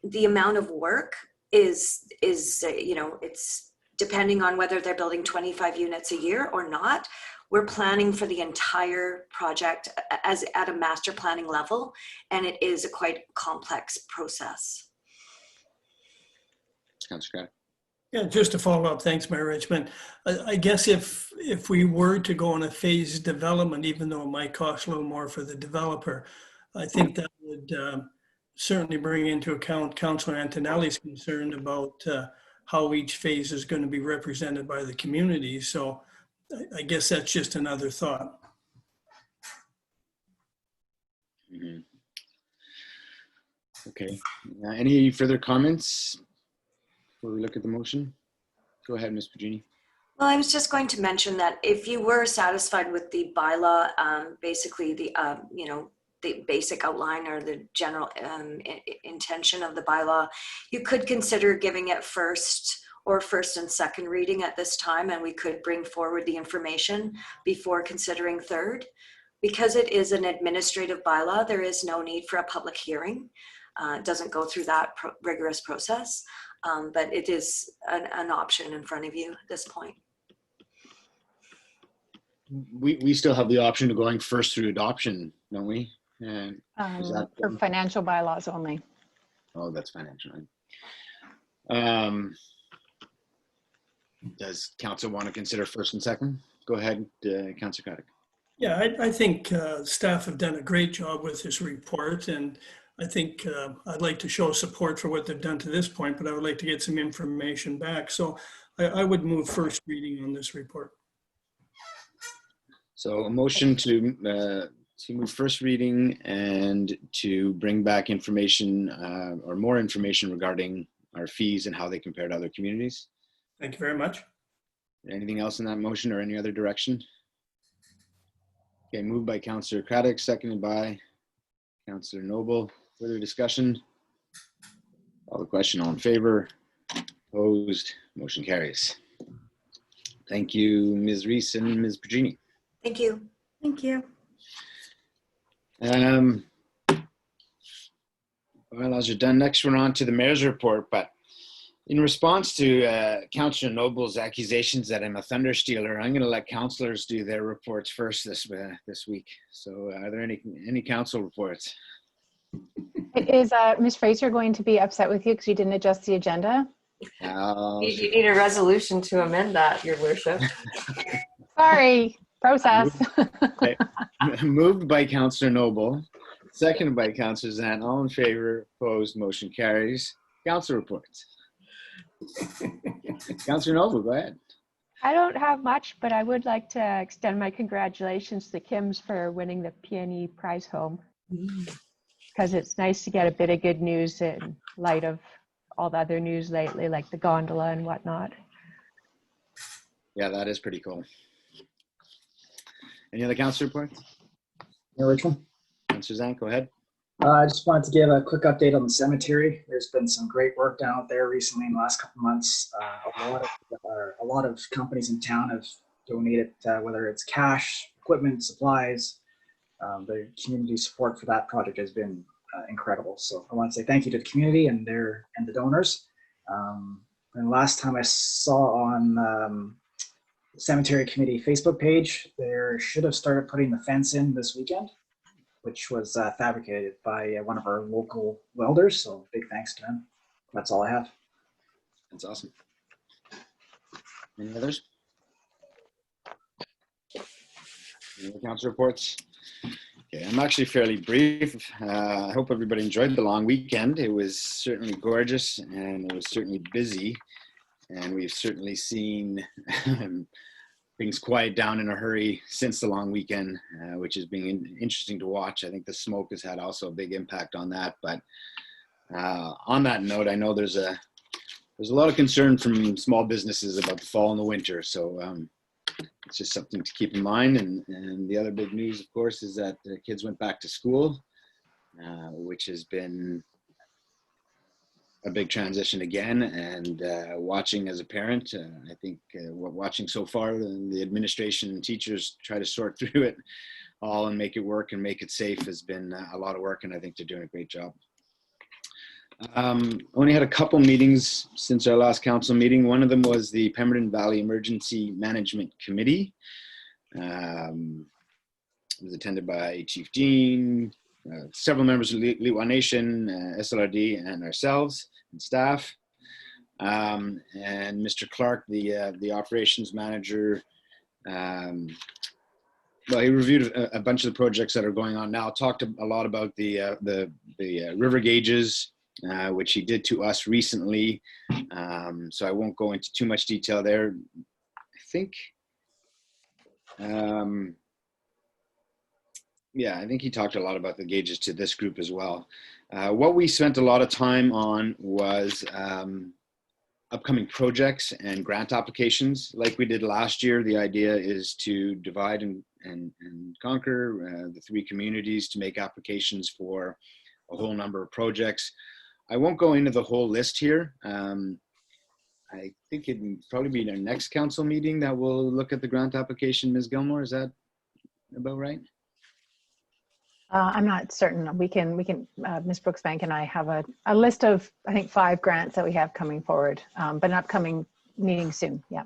the amount of work is it's depending on whether they're building 25 units a year or not. We're planning for the entire project as at a master planning level, and it is a quite complex process.
Councillor Craddock.
Yeah, just to follow up, thanks, Mayor Richmond. I guess if we were to go on a phased development, even though it might cost a little more for the developer, I think that would certainly bring into account Councillor Antonelli's concern about how each phase is going to be represented by the community. So I guess that's just another thought.
Mm-hmm. Okay. Any further comments before we look at the motion? Go ahead, Ms. Pagini.
Well, I was just going to mention that if you were satisfied with the bylaw, basically the basic outline or the general intention of the bylaw, you could consider giving it first and second reading at this time, and we could bring forward the information before considering third. Because it is an administrative bylaw, there is no need for a public hearing. It doesn't go through that rigorous process, but it is an option in front of you at this point.
We still have the option of going first through adoption, don't we? And
for financial bylaws only.
Oh, that's financial. Does council want to consider first and second? Go ahead, Councillor Craddock.
Yeah, I think staff have done a great job with this report, and I think I'd like to show support for what they've done to this point, but I would like to get some information back. So I would move first reading on this report.
So a motion to move first reading and to bring back information or more information regarding our fees and how they compare to other communities.
Thank you very much.
Anything else in that motion or any other direction? Okay, moved by Councillor Craddock, seconded by Councillor Noble. Further discussion? Call the question. All in favor? Opposed? Motion carries. Thank you, Ms. Reese and Ms. Pagini.
Thank you.
Thank you.
Well, as you're done, next we're on to the mayor's report. But in response to Councillor Noble's accusations that I'm a thunder stealer, I'm going to let councillors do their reports first this week. So, are there any council reports?
Is Ms. Fraser going to be upset with you because you didn't adjust the agenda?
You need a resolution to amend that, Your Worship.
Sorry, process.
Okay. Moved by Councillor Noble, seconded by Councillor Zant. All in favor, opposed, motion carries. Council reports. Councillor Noble, go ahead.
I don't have much, but I would like to extend my congratulations to Kims for winning the Peony Prize Home. Because it's nice to get a bit of good news in light of all the other news lately, like the gondola and whatnot.
Yeah, that is pretty cool. Any other council reports?
Mayor Richmond?
Councillor Zant, go ahead.
I just wanted to give a quick update on the cemetery. There's been some great work down out there recently in the last couple of months. A lot of companies in town have donated, whether it's cash, equipment, supplies. The community support for that project has been incredible. So I want to say thank you to the community and the donors. And last time I saw on the cemetery committee Facebook page, they should have started putting the fence in this weekend, which was fabricated by one of our local welders. So big thanks to him. That's all I have.
That's awesome. Any others? Any other council reports? Okay, I'm actually fairly brief. I hope everybody enjoyed the long weekend. It was certainly gorgeous and it was certainly busy. And we've certainly seen things quiet down in a hurry since the long weekend, which has been interesting to watch. I think the smoke has had also a big impact on that. But on that note, I know there's a lot of concern from small businesses about the fall and the winter. So it's just something to keep in mind. And the other big news, of course, is that the kids went back to school, which has been a big transition again. And watching as a parent, I think watching so far, the administration and teachers try to sort through it all and make it work and make it safe has been a lot of work. And I think they're doing a great job. Only had a couple meetings since our last council meeting. One of them was the Pemberton Valley Emergency Management Committee. It was attended by Chief Dean, several members of Lewa Nation, SLRD, and ourselves and staff. And Mr. Clark, the operations manager, well, he reviewed a bunch of the projects that are going on now. Talked a lot about the river gauges, which he did to us recently. So I won't go into too much detail there. I think, yeah, I think he talked a lot about the gauges to this group as well. What we spent a lot of time on was upcoming projects and grant applications. Like we did last year, the idea is to divide and conquer the 3 communities to make applications for a whole number of projects. I won't go into the whole list here. I think it'd probably be our next council meeting that we'll look at the grant application. Ms. Gilmore, is that about right?
I'm not certain. We can, Ms. Brooksbank and I have a list of, I think, 5 grants that we have coming forward, but an upcoming meeting soon. Yeah.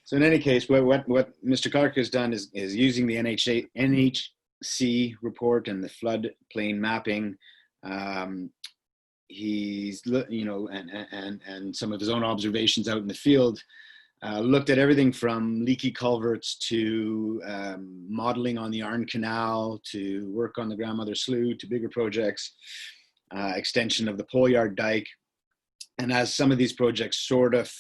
So in any case, what Mr. Clark has done is using the NHC report and the floodplain mapping. He's, you know, and some of his own observations out in the field, looked at everything from leaky culverts to modeling on the Arn Canal, to work on the Grandmother Slough, to bigger projects, extension of the Pole Yard Dike. And as some of these projects sort of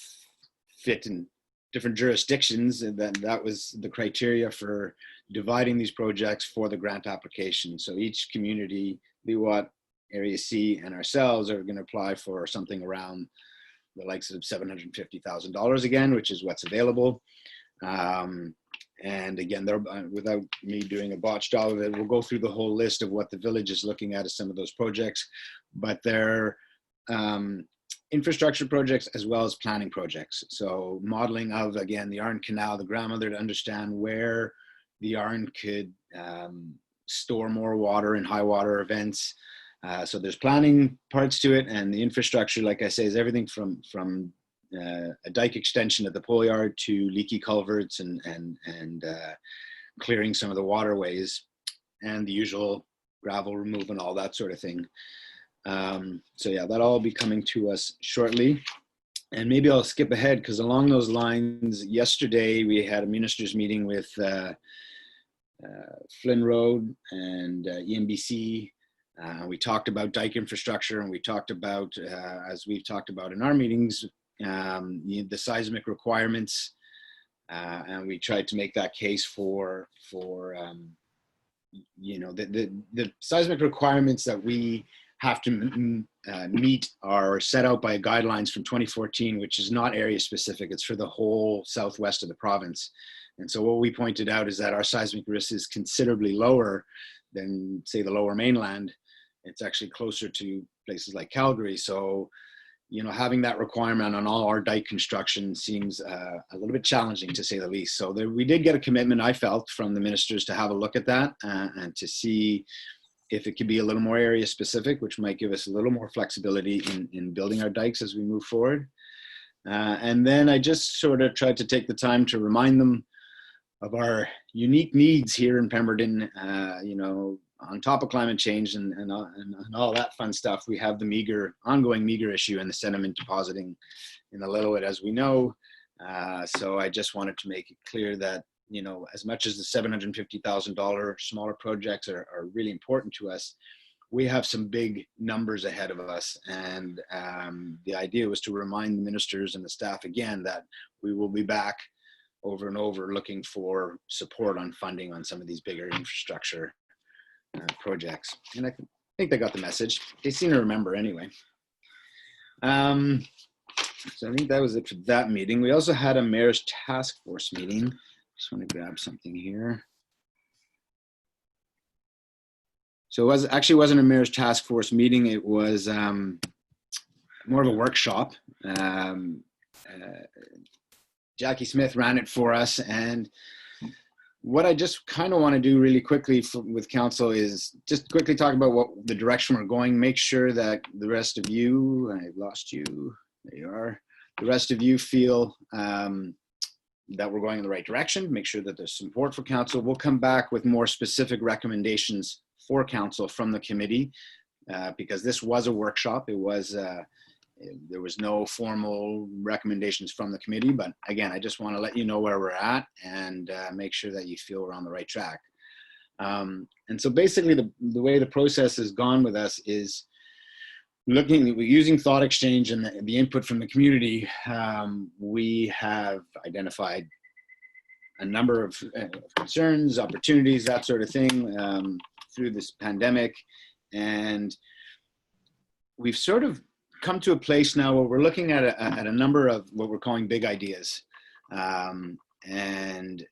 fit in different jurisdictions, and then that was the criteria for dividing these projects for the grant application. So each community, Liwat, Area C, and ourselves are going to apply for something around the likes of $750,000 again, which is what's available. And again, without me doing a botched job of it, we'll go through the whole list of what the village is looking at as some of those projects, but they're infrastructure projects as well as planning projects. So modeling of, again, the Arn Canal, the grandmother, to understand where the Arn could store more water in high water events. So there's planning parts to it, and the infrastructure, like I say, is everything from a dike extension at the Pole Yard to leaky culverts and clearing some of the waterways and the usual gravel removal and all that sort of thing. So yeah, that'll all be coming to us shortly. And maybe I'll skip ahead because along those lines, yesterday we had a ministers meeting with Flynn Road and EMBC. We talked about dike infrastructure, and we talked about, as we've talked about in our meetings, the seismic requirements, and we tried to make that case for you know, the seismic requirements that we have to meet are set out by guidelines from 2014, which is not area specific. It's for the whole southwest of the province. And so what we pointed out is that our seismic risk is considerably lower than, say, the Lower Mainland. It's actually closer to places like Calgary. So, you know, having that requirement on all our dike construction seems a little bit challenging, to say the least. So we did get a commitment, I felt, from the ministers to have a look at that and to see if it could be a little more area specific, which might give us a little more flexibility in building our dikes as we move forward. And then I just sort of tried to take the time to remind them of our unique needs here in Pemberton. You know, on top of climate change and all that fun stuff, we have the ongoing meager issue and the sediment depositing in the Lillooet, as we know. So I just wanted to make it clear that, you know, as much as the $750,000 smaller projects are really important to us, we have some big numbers ahead of us. And the idea was to remind the ministers and the staff again that we will be back over and over looking for support on funding on some of these bigger infrastructure projects. And I think they got the message. They seem to remember anyway. So I think that was it for that meeting. We also had a mayor's task force meeting. Just want to grab something here. So it wasn't a mayor's task force meeting. It was more of a workshop. Jackie Smith ran it for us, and what I just kind of want to do really quickly with council is just quickly talk about what the direction we're going. Make sure that the rest of you, I lost you, there you are. The rest of you feel that we're going in the right direction. Make sure that there's support for council. We'll come back with more specific recommendations for council from the committee because this was a workshop. It was there was no formal recommendations from the committee, but again, I just want to let you know where we're at and make sure that you feel we're on the right track. And so basically the way the process has gone with us is we're using Thought Exchange and the input from the community. We have identified a number of concerns, opportunities, that sort of thing through this pandemic. And we've sort of come to a place now where we're looking at a number of what we're calling big ideas, and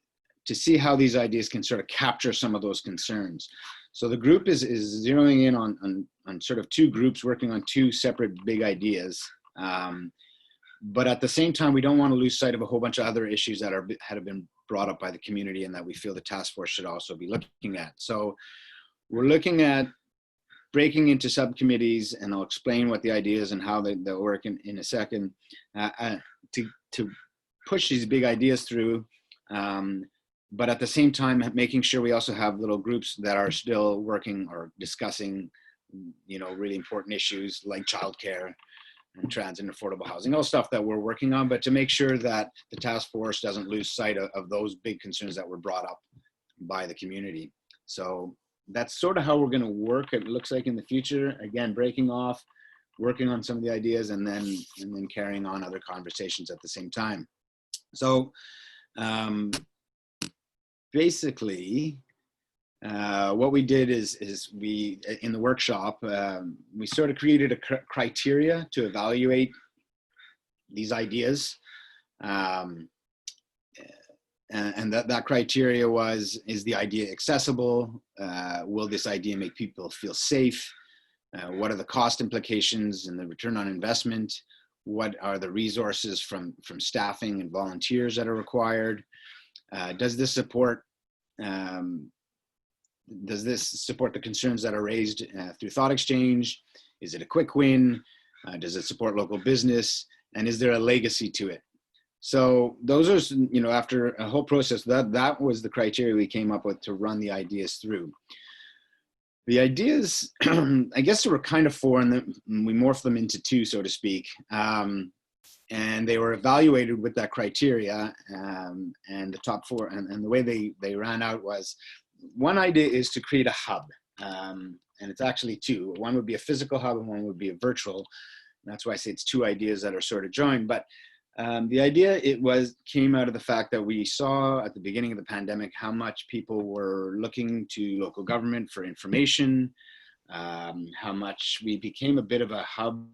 to see how these ideas can sort of capture some of those concerns. So the group is zeroing in on sort of two groups working on two separate big ideas. But at the same time, we don't want to lose sight of a whole bunch of other issues that have been brought up by the community and that we feel the task force should also be looking at. So we're looking at breaking into subcommittees, and I'll explain what the ideas and how they'll work in a second, to push these big ideas through. But at the same time, making sure we also have little groups that are still working or discussing, really important issues like childcare and transit and affordable housing, all stuff that we're working on, but to make sure that the task force doesn't lose sight of those big concerns that were brought up by the community. So that's sort of how we're going to work. It looks like in the future, again, breaking off, working on some of the ideas, and then carrying on other conversations at the same time. So basically, what we did is we, in the workshop, we sort of created a criteria to evaluate these ideas. And that criteria is the idea accessible? Will this idea make people feel safe? What are the cost implications and the return on investment? What are the resources from staffing and volunteers that are required? Does this support the concerns that are raised through Thought Exchange? Is it a quick win? Does it support local business? And is there a legacy to it? So those are, after a whole process, that was the criteria we came up with to run the ideas through. The ideas, I guess there were kind of four, and then we morphed them into two, so to speak. And they were evaluated with that criteria, and the top four, and the way they ran out was, one idea is to create a hub. And it's actually two. One would be a physical hub and one would be a virtual. And that's why I say it's two ideas that are sort of joined. But the idea came out of the fact that we saw at the beginning of the pandemic how much people were looking to local government for information, how much we became a bit of a hub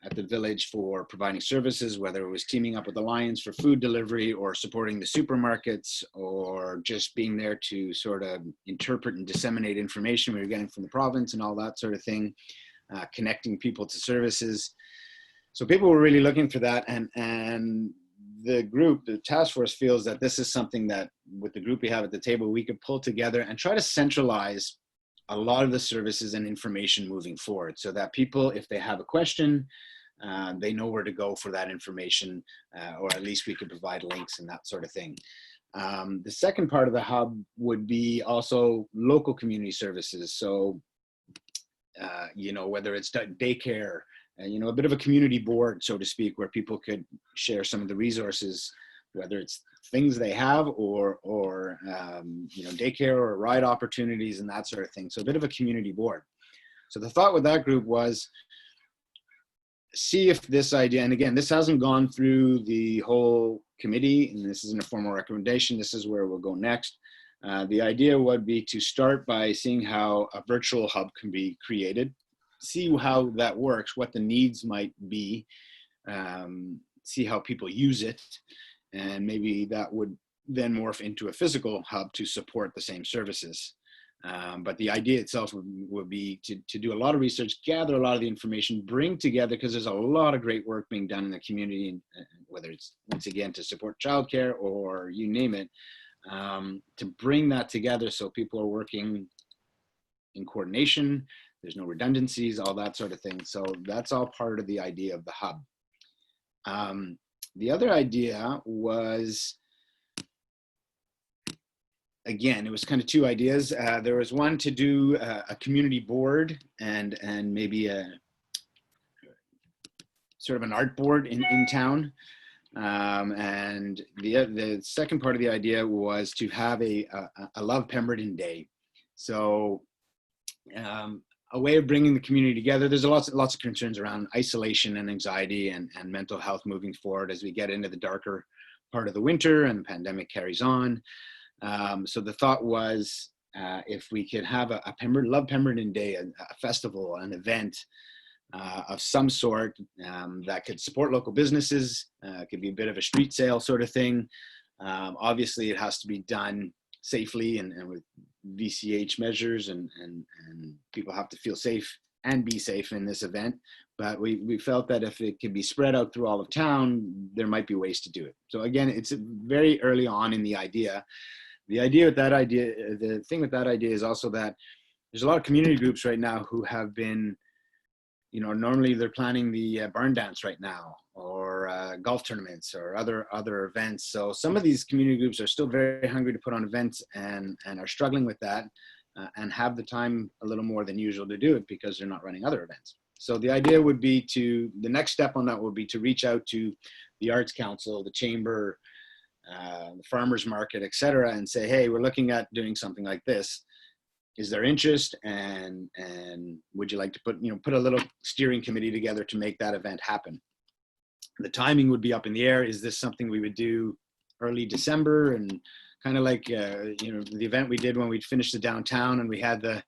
at the village for providing services, whether it was teaming up with Alliance for food delivery or supporting the supermarkets or just being there to sort of interpret and disseminate information we were getting from the province and all that sort of thing, connecting people to services. So people were really looking for that, and the group, the task force, feels that this is something that with the group we have at the table, we could pull together and try to centralize a lot of the services and information moving forward so that people, if they have a question, they know where to go for that information, or at least we could provide links and that sort of thing. The second part of the hub would be also local community services. So, whether it's daycare, a bit of a community board, so to speak, where people could share some of the resources, whether it's things they have or daycare or ride opportunities and that sort of thing. So a bit of a community board. So the thought with that group was, see if this idea, and again, this hasn't gone through the whole committee, and this isn't a formal recommendation. This is where we'll go next. The idea would be to start by seeing how a virtual hub can be created, see how that works, what the needs might be, see how people use it, and maybe that would then morph into a physical hub to support the same services. But the idea itself would be to do a lot of research, gather a lot of the information, bring together, because there's a lot of great work being done in the community, whether it's, once again, to support childcare or you name it, to bring that together so people are working in coordination, there's no redundancies, all that sort of thing. So that's all part of the idea of the hub. The other idea was, again, it was kind of two ideas. There was one to do a community board and maybe a sort of an art board in town. And the second part of the idea was to have a Love Pemberton Day. So a way of bringing the community together. There's lots of concerns around isolation and anxiety and mental health moving forward as we get into the darker part of the winter and the pandemic carries on. So the thought was, if we could have a Love Pemberton Day, a festival, an event of some sort that could support local businesses, could be a bit of a street sale sort of thing. Obviously, it has to be done safely and with VCH measures, and people have to feel safe and be safe in this event. But we felt that if it could be spread out through all of town, there might be ways to do it. So again, it's very early on in the idea. The thing with that idea is also that there's a lot of community groups right now who have been, normally they're planning the barn dance right now, or golf tournaments or other events. So some of these community groups are still very hungry to put on events and are struggling with that and have the time a little more than usual to do it because they're not running other events. So the idea would be the next step on that would be to reach out to the Arts Council, the Chamber, the farmers market, etc., and say, hey, we're looking at doing something like this. Is there interest, and would you like to put a little steering committee together to make that event happen? The timing would be up in the air. Is this something we would do early December, and kind of like the event we did when we finished the downtown and we had the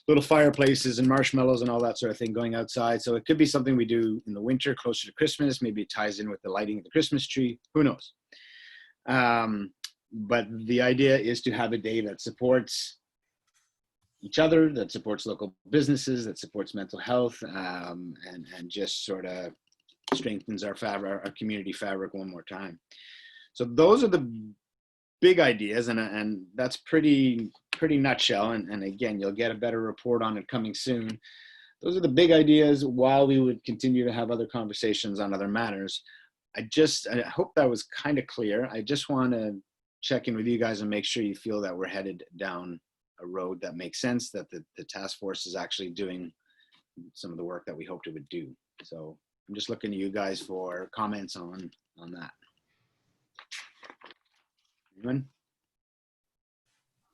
little fireplaces and marshmallows and all that sort of thing going outside. So it could be something we do in the winter closer to Christmas. Maybe it ties in with the lighting of the Christmas tree. Who knows? But the idea is to have a day that supports each other, that supports local businesses, that supports mental health, and just sort of strengthens our community fabric one more time. So those are the big ideas, and that's pretty nutshell. And again, you'll get a better report on it coming soon. Those are the big ideas, while we would continue to have other conversations on other matters. I hope that was kind of clear. I just want to check in with you guys and make sure you feel that we're headed down a road that makes sense, that the task force is actually doing some of the work that we hoped it would do. So I'm just looking to you guys for comments on that. Anyone?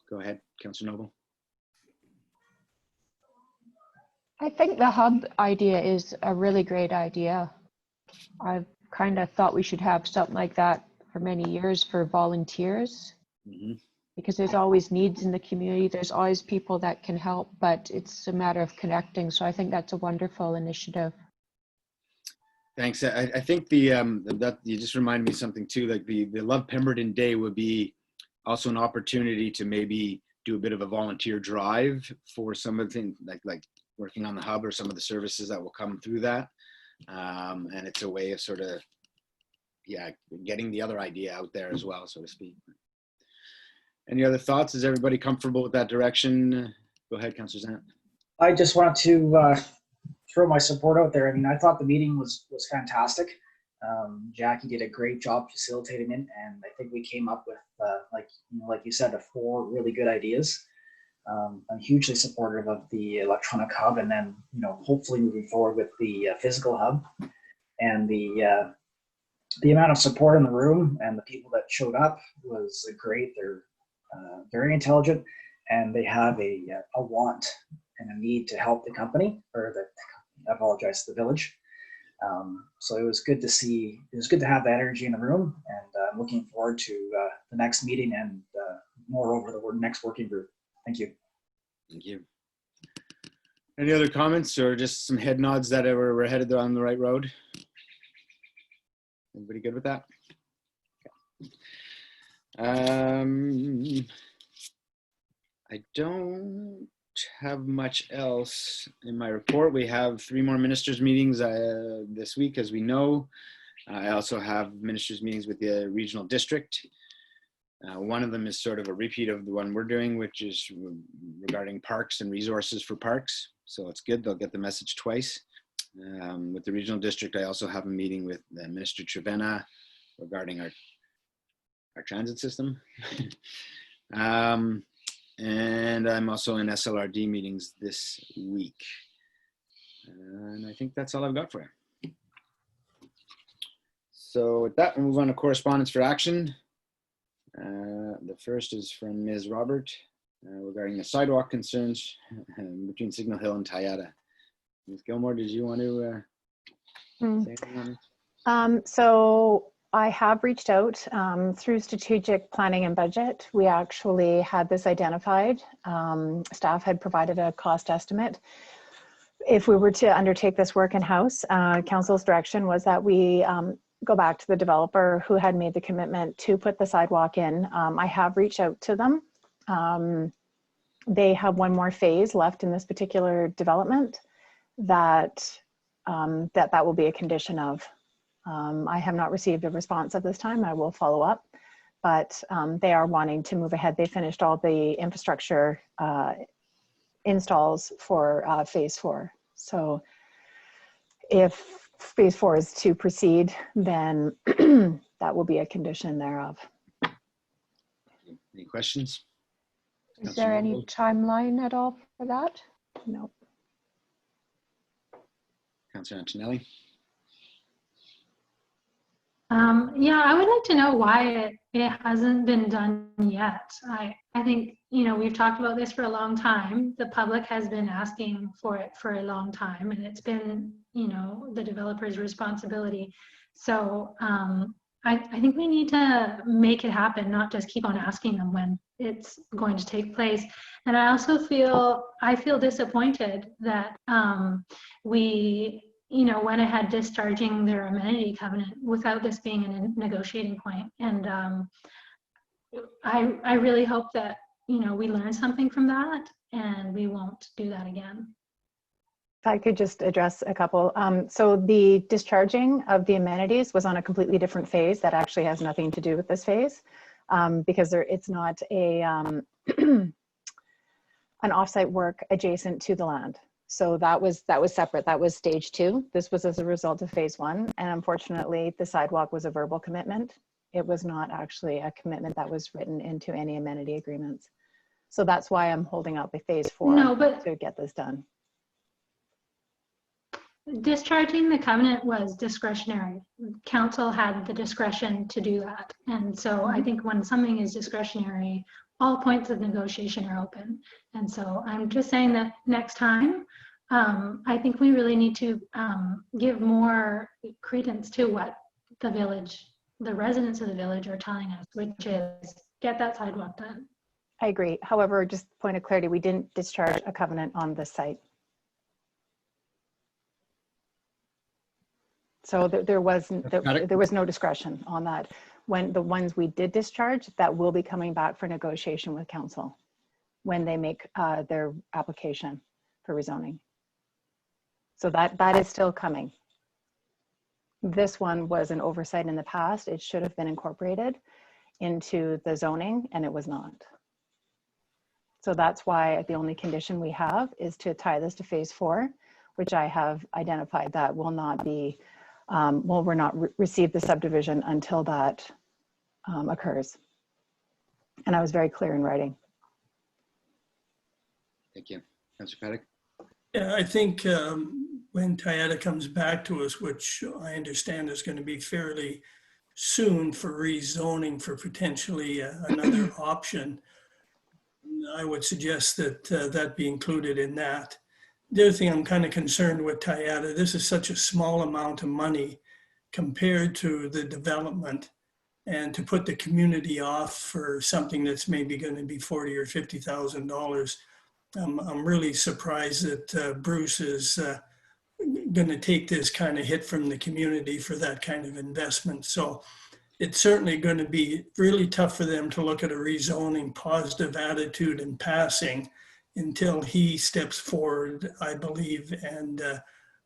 Go ahead, Councillor Noble.
I think the hub idea is a really great idea. I've kind of thought we should have something like that for many years for volunteers, because there's always needs in the community. There's always people that can help, but it's a matter of connecting. So I think that's a wonderful initiative.
Thanks. I think that you just reminded me of something too. Like the Love Pemberton Day would be also an opportunity to maybe do a bit of a volunteer drive for some of the things like working on the hub or some of the services that will come through that. And it's a way of sort of, getting the other idea out there as well, so to speak. Any other thoughts? Is everybody comfortable with that direction? Go ahead, Councillor Zant.
I just wanted to throw my support out there. I mean, I thought the meeting was fantastic. Jackie did a great job facilitating it, and I think we came up with, like you said, 4 really good ideas. I'm hugely supportive of the electronic hub, and then hopefully moving forward with the physical hub. And the amount of support in the room and the people that showed up was great. They're very intelligent, and they have a want and a need to help the company, or I apologize, the village. So it was good to see, it was good to have that energy in the room, and I'm looking forward to the next meeting and moreover the next working group. Thank you.
Thank you. Any other comments or just some head nods that we're headed on the right road? Everybody good with that? I don't have much else in my report. We have 3 more ministers meetings this week, as we know. I also have ministers meetings with the regional district. One of them is sort of a repeat of the one we're doing, which is regarding parks and resources for parks. So it's good, they'll get the message twice. With the regional district, I also have a meeting with Minister Trevena regarding our transit system. And I'm also in SLRD meetings this week. And I think that's all I've got for you. So with that, we'll move on to correspondence for action. The first is from Ms. Robert regarding the sidewalk concerns between Signal Hill and Tayada. Ms. Gilmore, did you want to say anything on this?
So I have reached out through strategic planning and budget. We actually had this identified. Staff had provided a cost estimate. If we were to undertake this work in-house, council's direction was that we go back to the developer who had made the commitment to put the sidewalk in. I have reached out to them. They have one more phase left in this particular development that will be a condition of. I have not received a response at this time. I will follow up, but they are wanting to move ahead. They finished all the infrastructure installs for phase 4. So if phase 4 is to proceed, then that will be a condition thereof.
Any questions?
Is there any timeline at all for that?
No.
Councillor Antonelli?
Yeah, I would like to know why it hasn't been done yet. I think, you know, we've talked about this for a long time. The public has been asking for it for a long time, and it's been, you know, the developer's responsibility. So I think we need to make it happen, not just keep on asking them when it's going to take place. And I also feel disappointed that we, you know, went ahead discharging their amenity covenant without this being a negotiating point. And I really hope that, you know, we learn something from that and we won't do that again.
If I could just address a couple. So the discharging of the amenities was on a completely different phase that actually has nothing to do with this phase, because it's not an offsite work adjacent to the land. So that was separate. That was stage 2. This was as a result of phase 1. And unfortunately, the sidewalk was a verbal commitment. It was not actually a commitment that was written into any amenity agreements. So that's why I'm holding out the phase 4 to get this done.
Discharging the covenant was discretionary. Council had the discretion to do that. And so I think when something is discretionary, all points of negotiation are open. And so I'm just saying that next time, I think we really need to give more credence to what the village, the residents of the village are telling us, which is get that sidewalk done.
I agree. However, just point of clarity, we didn't discharge a covenant on this site. So there was no discretion on that. When the ones we did discharge, that will be coming back for negotiation with council when they make their application for rezoning. So that is still coming. This one was an oversight in the past. It should have been incorporated into the zoning, and it was not. So that's why the only condition we have is to tie this to phase 4, which I have identified that will not be, will not receive the subdivision until that occurs. And I was very clear in writing.
Thank you. Councillor Paddock?
Yeah, I think when Tayada comes back to us, which I understand is going to be fairly soon for rezoning for potentially another option, I would suggest that that be included in that. the other thing I'm kind of concerned with, Tayada, this is such a small amount of money compared to the development, and to put the community off for something that's maybe going to be $40,000 or $50,000. I'm really surprised that Bruce is going to take this kind of hit from the community for that kind of investment. So it's certainly going to be really tough for them to look at a rezoning positive attitude in passing until he steps forward, I believe, and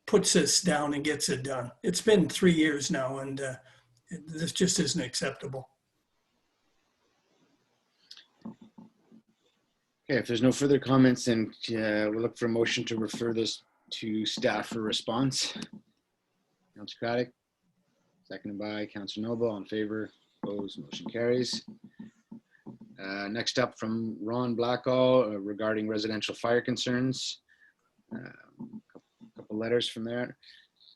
puts this down and gets it done. It's been 3 years now, and this just isn't acceptable.
Okay, if there's no further comments, then we'll look for a motion to refer this to staff for response. Councillor Craddock, seconded by Councillor Noble. All in favor? Opposed? Motion carries. Next up from Ron Blackall regarding residential fire concerns. A couple letters from there.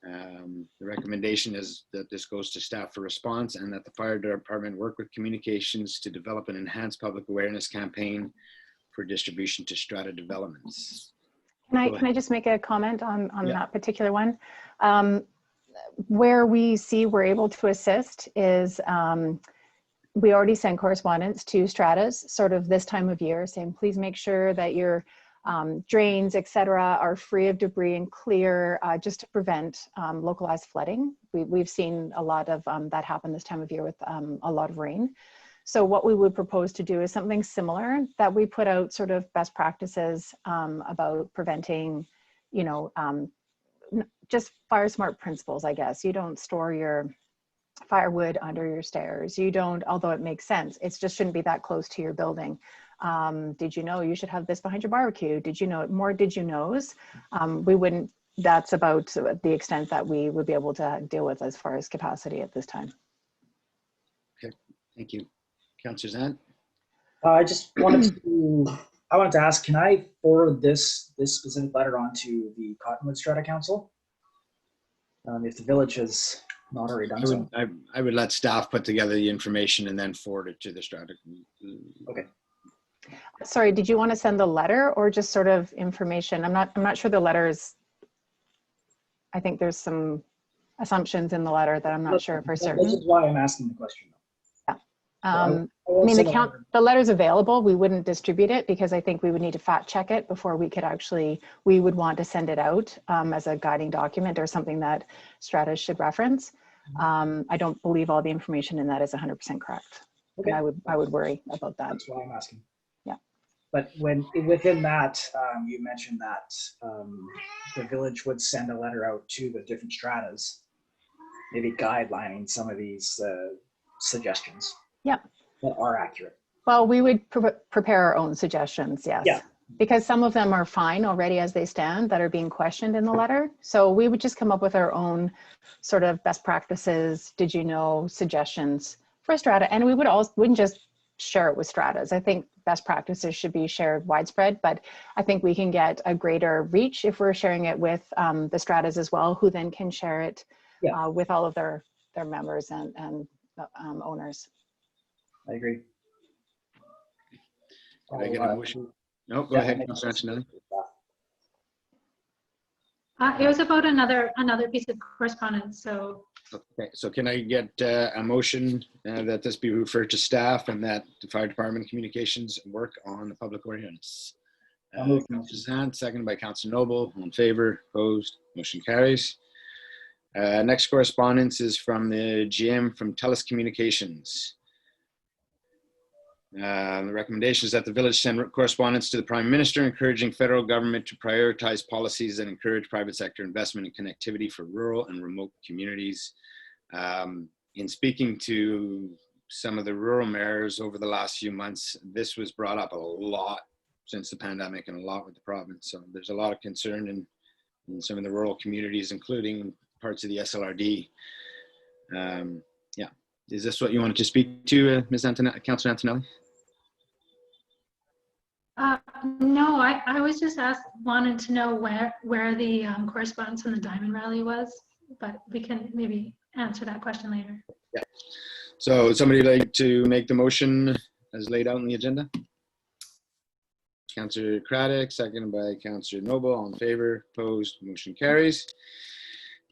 The recommendation is that this goes to staff for response, and that the fire department work with communications to develop an enhanced public awareness campaign for distribution to strata developments.
Can I just make a comment on that particular one? Where we see we're able to assist is we already send correspondence to stratas sort of this time of year saying, please make sure that your drains, etc., are free of debris and clear, just to prevent localized flooding. We've seen a lot of that happen this time of year with a lot of rain. So what we would propose to do is something similar, that we put out sort of best practices about preventing, you know, just fire smart principles, I guess. You don't store your firewood under your stairs. You don't, although it makes sense, it just shouldn't be that close to your building. Did you know you should have this behind your barbecue? Did you know? More did you knows? We wouldn't, that's about the extent that we would be able to deal with as far as capacity at this time.
Okay, thank you. Councillor Zant?
I just wanted to ask, can I forward this specific letter on to the Cottonwood Strata Council? If the village has not already done so.
I would let staff put together the information and then forward it to the strata.
Okay.
Sorry, did you want to send the letter or just sort of information? I'm not sure the letter is, I think there's some assumptions in the letter that I'm not sure for certain.
This is why I'm asking the question.
I mean, the letter's available. We wouldn't distribute it because I think we would need to fact check it before we could actually, we would want to send it out as a guiding document or something that stratas should reference. I don't believe all the information in that is 100% correct. Okay. And I would worry about that.
That's why I'm asking.
Yeah.
But within that, you mentioned that the village would send a letter out to the different stratas, maybe guidelining some of these suggestions.
Yeah,
that are accurate.
Well, we would prepare our own suggestions, yes. Yeah. Because some of them are fine already as they stand that are being questioned in the letter. So we would just come up with our own sort of best practices, did you know, suggestions for strata. And we wouldn't just share it with stratas. I think best practices should be shared widespread, but I think we can get a greater reach if we're sharing it with the stratas as well, who then can share it with all of their members and owners.
I agree.
Did I get a motion? No, go ahead, Councillor Antonelli.
It was about another piece of correspondence. So.
Okay, so can I get a motion that this be referred to staff and that the fire department communications work on the public awareness? Councillor Zant, seconded by Councillor Noble. All in favor? Opposed? Motion carries. Next correspondence is from the GM from TELUS Communications. The recommendation is that the village send correspondence to the Prime Minister encouraging federal government to prioritize policies that encourage private sector investment and connectivity for rural and remote communities. In speaking to some of the rural mayors over the last few months, this was brought up a lot since the pandemic and a lot with the province. So there's a lot of concern in some of the rural communities, including parts of the SLRD. Yeah, is this what you wanted to speak to, Councillor Antonelli?
No, I was just wanted to know where the correspondence on the Diamond Rally was, but we can maybe answer that question later.
Yeah. So somebody like to make the motion as laid out in the agenda? Councillor Craddock, seconded by Councillor Noble. All in favor, opposed, motion carries.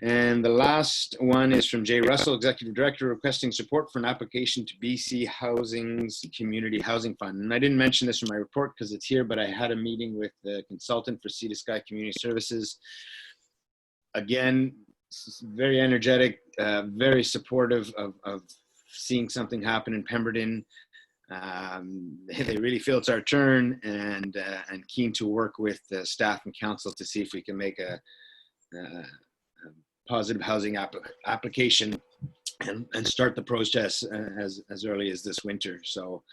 And the last one is from Jay Russell, Executive Director, requesting support for an application to BC Housing's Community Housing Fund. And I didn't mention this in my report because it's here, but I had a meeting with the consultant for Sea to Sky Community Services. Again, very energetic, very supportive of seeing something happen in Pemberton. They really feel it's our turn, and keen to work with the staff and council to see if we can make a positive housing application and start the process as early as this winter. So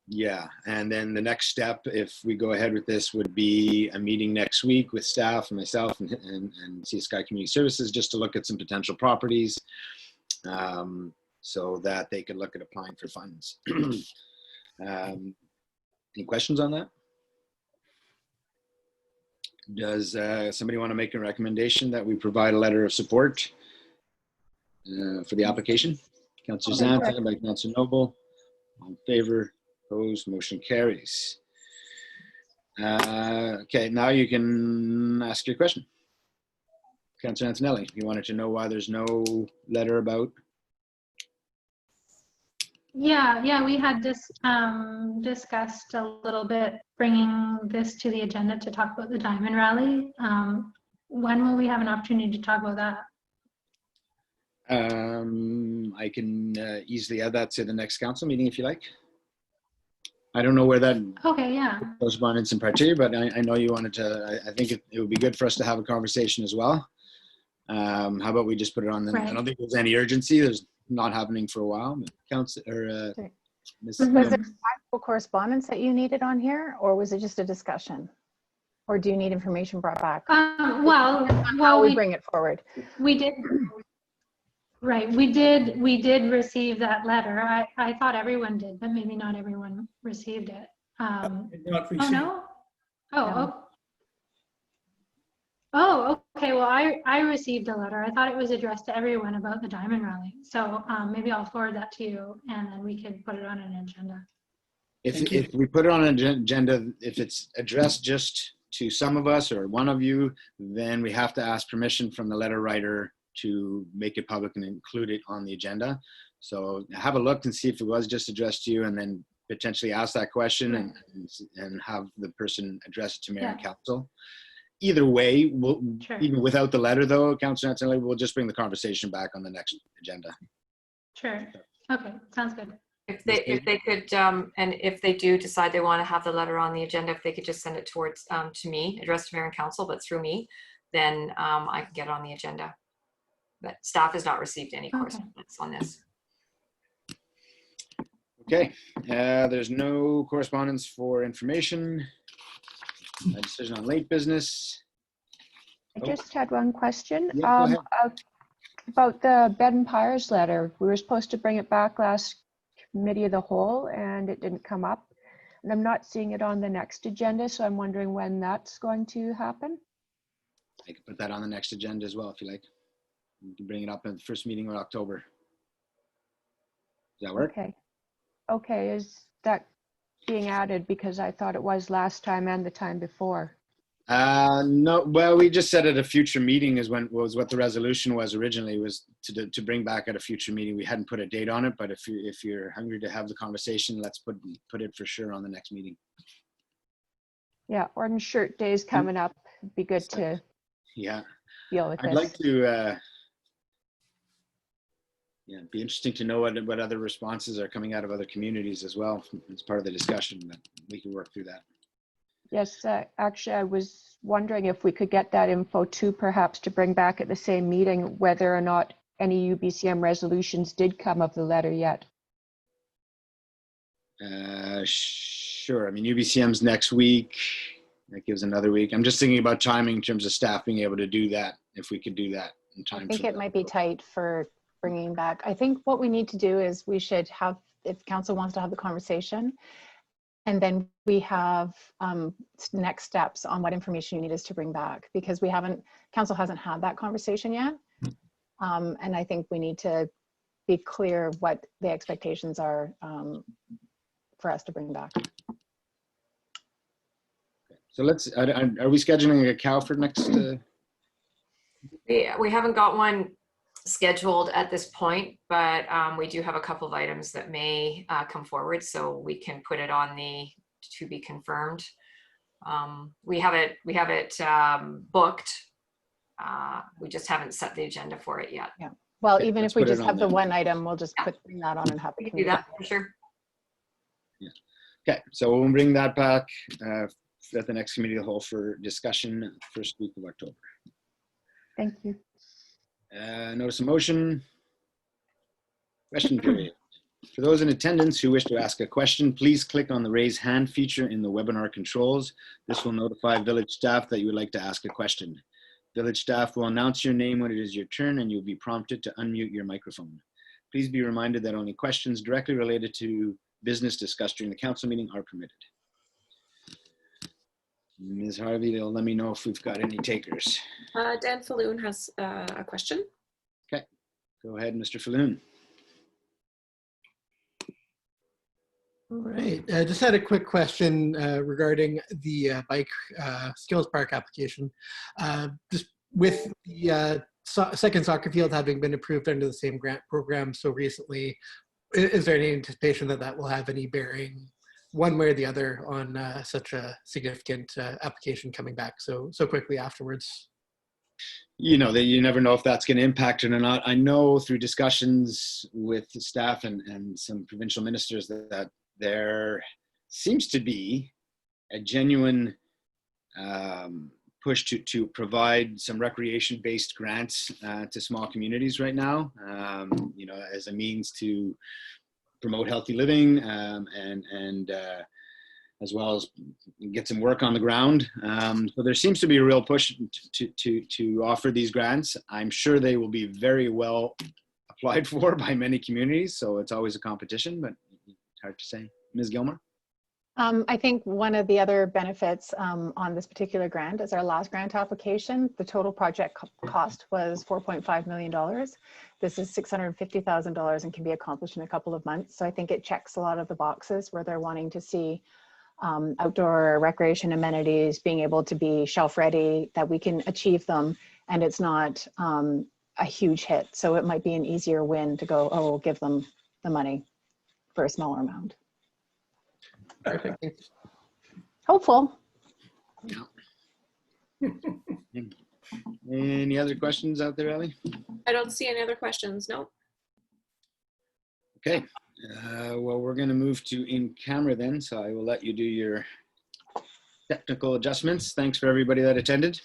yeah, and then the next step, if we go ahead with this, would be a meeting next week with staff and myself and Sea to Sky Community Services, just to look at some potential properties, so that they could look at applying for funds. Any questions on that? Does somebody want to make a recommendation that we provide a letter of support for the application? Councillor Zant, second by Councillor Noble. All in favor, opposed, motion carries. Okay, now you can ask your question. Councillor Antonelli, you wanted to know why there's no letter about?
Yeah, we had discussed a little bit bringing this to the agenda to talk about the Diamond Rally. When will we have an opportunity to talk about that?
I can easily add that to the next council meeting if you like. I don't know where that correspondence in particular, but I know you wanted to. I think it would be good for us to have a conversation as well. How about we just put it on the,
right.
I don't think there's any urgency. There's not happening for a while.
Was there actual correspondence that you needed on here, or was it just a discussion? Or do you need information brought back?
Well,
we bring it forward.
We did. Right, we did receive that letter. I thought everyone did, but maybe not everyone received it.
Not received.
Oh no?
No.
Oh, okay. Well, I received a letter. I thought it was addressed to everyone about the Diamond Rally. So maybe I'll forward that to you, and then we could put it on an agenda.
If we put it on an agenda, if it's addressed just to some of us or one of you, then we have to ask permission from the letter writer to make it public and include it on the agenda. So have a look and see if it was just addressed to you, and then potentially ask that question and have the person address it to mayor and council. Either way, we'll, even without the letter though, Councillor Antonelli, we'll just bring the conversation back on the next agenda.
Sure. Okay, sounds good.
If they could, and if they do decide they want to have the letter on the agenda, if they could just send it towards to me, addressed to mayor and council, but through me, then I can get it on the agenda. But staff has not received any correspondence on this.
Okay, there's no correspondence for information. A decision on late business.
I just had one question.
Yeah, go ahead.
About the Bed and Pyres letter. We were supposed to bring it back last committee of the whole, and it didn't come up. And I'm not seeing it on the next agenda, so I'm wondering when that's going to happen.
I can put that on the next agenda as well if you like. You can bring it up in the first meeting of October. Does that work?
Okay, is that being added? Because I thought it was last time and the time before.
No, well, we just said at a future meeting was what the resolution was originally, was to bring back at a future meeting. We hadn't put a date on it, but if you're hungry to have the conversation, let's put it for sure on the next meeting.
Yeah, Orange Shirt Day is coming up. It'd be good to deal with this.
I'd like to it'd be interesting to know what other responses are coming out of other communities as well as part of the discussion, but we can work through that.
Yes, actually, I was wondering if we could get that info too, perhaps to bring back at the same meeting, whether or not any UBCM resolutions did come of the letter yet.
Sure. I mean, UBCM's next week. That gives another week. I'm just thinking about timing in terms of staff being able to do that, if we could do that in time.
I think it might be tight for bringing back. I think what we need to do is we should have, if council wants to have the conversation, and then we have next steps on what information you need us to bring back, because council hasn't had that conversation yet. And I think we need to be clear what the expectations are for us to bring back.
So let's, are we scheduling a cow for next?
We haven't got one scheduled at this point, but we do have a couple of items that may come forward, so we can put it on the to be confirmed. We have it booked. We just haven't set the agenda for it yet.
Yeah. Well,
Okay,
even
let's
if we
put it
just
on
have the
then.
one item, we'll just bring that on and have
We
it.
can do that for sure.
Okay, so we'll bring that back at the next committee of the whole for discussion first week of October.
Thank you.
Notice of motion. Question period. For those in attendance who wish to ask a question, please click on the raise hand feature in the webinar controls. This will notify village staff that you would like to ask a question. Village staff will announce your name when it is your turn and you'll be prompted to unmute your microphone. Please be reminded that only questions directly related to business discussed during the council meeting are permitted. Ms. Harvey, they'll let me know if we've got any takers.
Dan Falloon has a question.
Okay, go ahead, Mr. Falloon.
All right, I just had a quick question regarding the bike skills park application. Just with the second soccer field having been approved under the same grant program so recently, is there any anticipation that that will have any bearing one way or the other on such a significant application coming back so quickly afterwards?
You know, that you never know if that's going to impact it or not. I know through discussions with the staff and some provincial ministers that there seems to be a genuine push to provide some recreation-based grants to small communities right now, you know, as a means to promote healthy living and as well as get some work on the ground. So there seems to be a real push to offer these grants. I'm sure they will be very well applied for by many communities, so it's always a competition, but it's hard to say. Ms. Gilmore?
I think one of the other benefits on this particular grant is our last grant application. The total project cost was $4.5 million. This is $650,000 and can be accomplished in a couple of months. So I think it checks a lot of the boxes where they're wanting to see outdoor recreation amenities being able to be shelf ready, that we can achieve them, and it's not a huge hit. So it might be an easier win to go, oh, we'll give them the money for a smaller amount.
Perfect.
Hopeful.
Yeah. Any other questions out there, Ellie?
I don't see any other questions. No.
Okay. Well, we're going to move to in camera then, so I will let you do your technical adjustments. Thanks for everybody that attended.